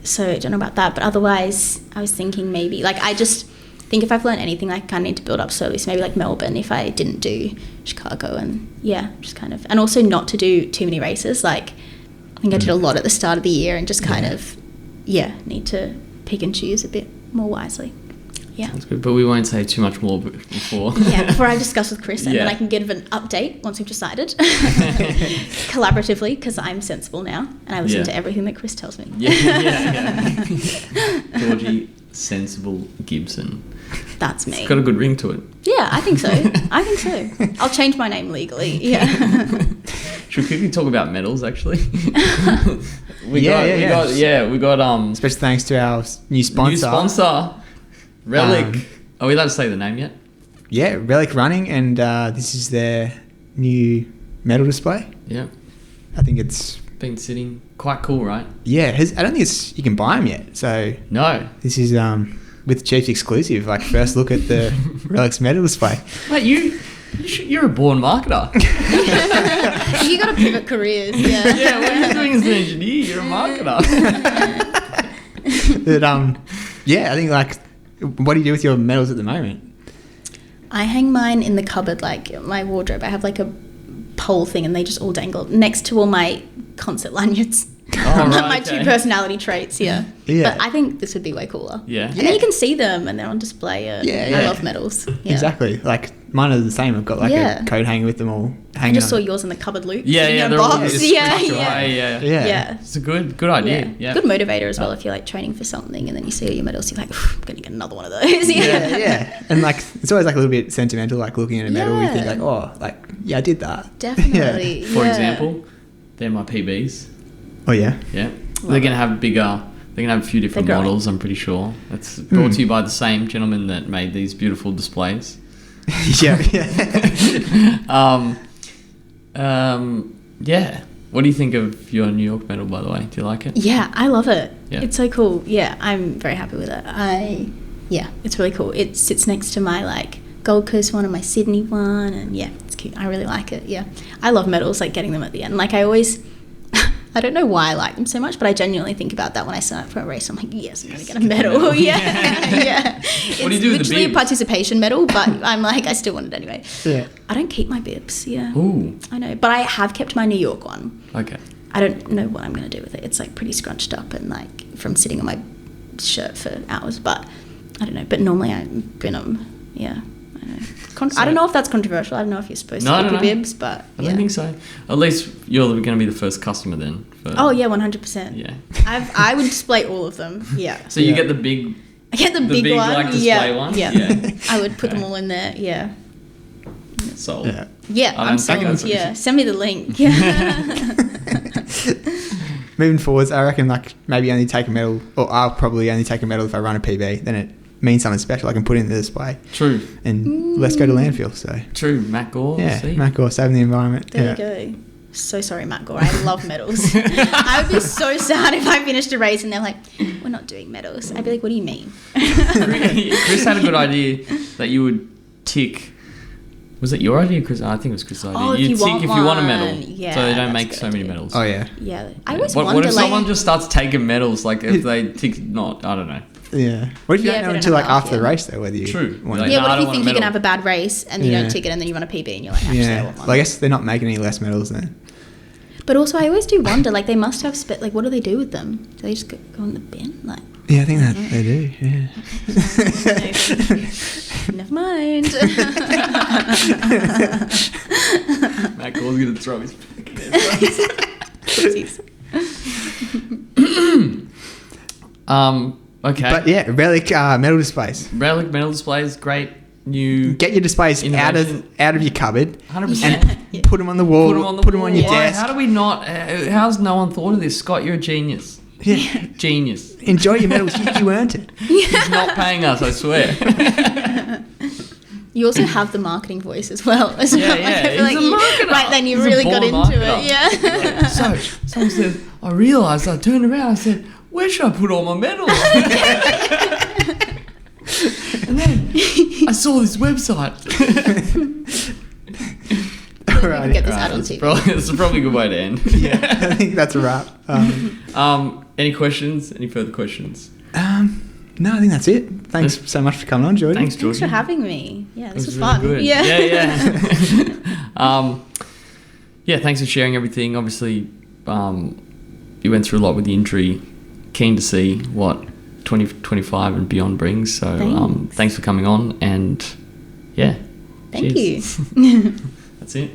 So I don't know about that, but otherwise, I was thinking maybe like I just think if I've learned anything, like I kind of need to build up slowly. So maybe like Melbourne if I didn't do Chicago, and just kind of, and also not to do too many races. Like I think I did a lot at the start of the year, and just kind of need to pick and choose a bit more wisely. Yeah. That's good, but we won't say too much more before. Before I discuss with Chris, and then I can give an update once we've decided collaboratively, because I'm sensible now and I listen to everything that Chris tells me. Georgie Sensible Gibson. That's me. It's got a good ring to it. Yeah, I think so. I'll change my name legally. Yeah. Should we quickly talk about medals, actually? We got Special thanks to our new sponsor. Relic. Are we allowed to say the name yet? Yeah, Relic Running, and this is their new medal display. Yeah. I think it's been sitting quite cool, right? Yeah, I don't think you can buy them yet. So no, this is with Chiefs exclusive, like first look at the Relic's medal display. Mate, you're a born marketer. You got to pivot careers. Yeah. Yeah, what are you doing as an engineer? You're a marketer. But I think like, what do you do with your medals at the moment? I hang mine in the cupboard, like my wardrobe. I have like a pole thing, and they just all dangle next to all my concert lanyards. My two personality traits, yeah. But I think this would be way cooler. Yeah. And then you can see them, and they're on display. I love medals. Yeah. Exactly. Like mine are the same. I've got like a coat hanger with them all hanging. I just saw yours in the cupboard, Luke. Yeah, they're all box. Yeah. It's a good idea. Yeah. Good motivator as well if you're like training for something, and then you see all your medals, you're like, I'm gonna get another one of those. Yeah. And like it's always like a little bit sentimental, like looking at a medal, you think like, I did that. Definitely. For example, they're my PBs. Oh yeah. Yeah. They're gonna have bigger. They're gonna have a few different models. I'm pretty sure. That's brought to you by the same gentleman that made these beautiful displays. Yeah. Yeah. What do you think of your New York medal, by the way? Do you like it? Yeah, I love it. Yeah. It's so cool. Yeah, I'm very happy with it. It's really cool. It sits next to my like Gold Coast one and my Sydney one, and it's cute. I really like it. Yeah, I love medals, like getting them at the end. Like I always. I don't know why I like them so much, but I genuinely think about that when I sign up for a race. I'm like, yes, I'm going to get a medal. Yeah. What do you do with the bibs? It's literally a participation medal, but I'm like, I still want it anyway. Yeah. I don't keep my bibs, Ooh. I know, but I have kept my New York one. Okay. I don't know what I'm going to do with it. It's like pretty scrunched up and like from sitting on my shirt for hours, but I don't know. But normally I bin them. Yeah. I know. I don't know if that's controversial. I don't know if you're supposed to keep your bibs, but I don't think so. At least you're going to be the first customer then. Oh yeah, 100%. Yeah. I would display all of them. Yeah. So you get the big. I get the big one. Like display one. Yeah. I would put them all in there. Yeah. sold. Yeah. Yeah, I I'm don't think sold. that's- Yeah, send me the link. Yeah. Moving forwards, I reckon like maybe only take a medal, or I'll probably only take a medal if I run a PB. Then it means something special. I can put it in the display. True. And let's go to landfill. So True. Matt Gore. yeah, See? Matt Gore, saving the environment. There yeah. you go. So sorry, Matt Gore. I love medals. I would be so sad if I finished a race and they're like, we're not doing medals. I'd be like, what do you mean? Chris had a good idea that you would tick. Was it your idea, Chris? I think it was Chris's idea. Oh, if you you tick want if you want a medal. one. Yeah, so they don't that's a make good so many idea. medals. Oh yeah. Yeah. I always What wonder, if like, someone just starts taking medals, like if they tick not? I don't know. Yeah. What if you Yeah, don't know they until don't like know, after the yeah. race though whether you True. want Like, it? yeah, no, I what if don't you want a think you're going to medal. have a bad race and you Yeah. don't tick it and then you run a PB and you're like, actually, I Yeah. want one. Well, I guess they're not making any less medals then. But also, I always do wonder, like, they must have, like, what do they do with them? Do they just go in the bin? Like, Yeah, I think that they do. Yeah. never mind. Matt Gore's gonna throw his back in there. Oopsies. Okay. But yeah, relic medal displays. Relic medal displays, great new. Get your displays out Innovation. of your cupboard 100%. and Yeah. put them on the wall. Put them on the put 'em wall. on your Why? desk. How do we not? How's no one thought of this? Scott, you're a genius. Yeah. Genius. Enjoy your medals. You earned it. He's not paying us, I swear. You also have the marketing voice as well. Yeah, yeah. I feel He's a marketer. right then you He's a really got born into marketer. it. Yeah. So, someone said, I realised, I turned around, I said, where should I put all my medals? And then I saw this website. Alrighty. Get this Right, out on that's TV. That's probably a good way to end. Yeah, I think that's a wrap. Any questions? Any further questions? No, I think that's it. Thanks so much for coming on, Georgie. Thanks, Georgie. Thanks for having me. Yeah, this was really fun. good. Yeah. Yeah. Yeah, thanks for sharing everything. Obviously, you went through a lot with the injury. Keen to see what 2025 and beyond brings. So Thanks. thanks for coming on. And yeah, Thank cheers. you. That's it.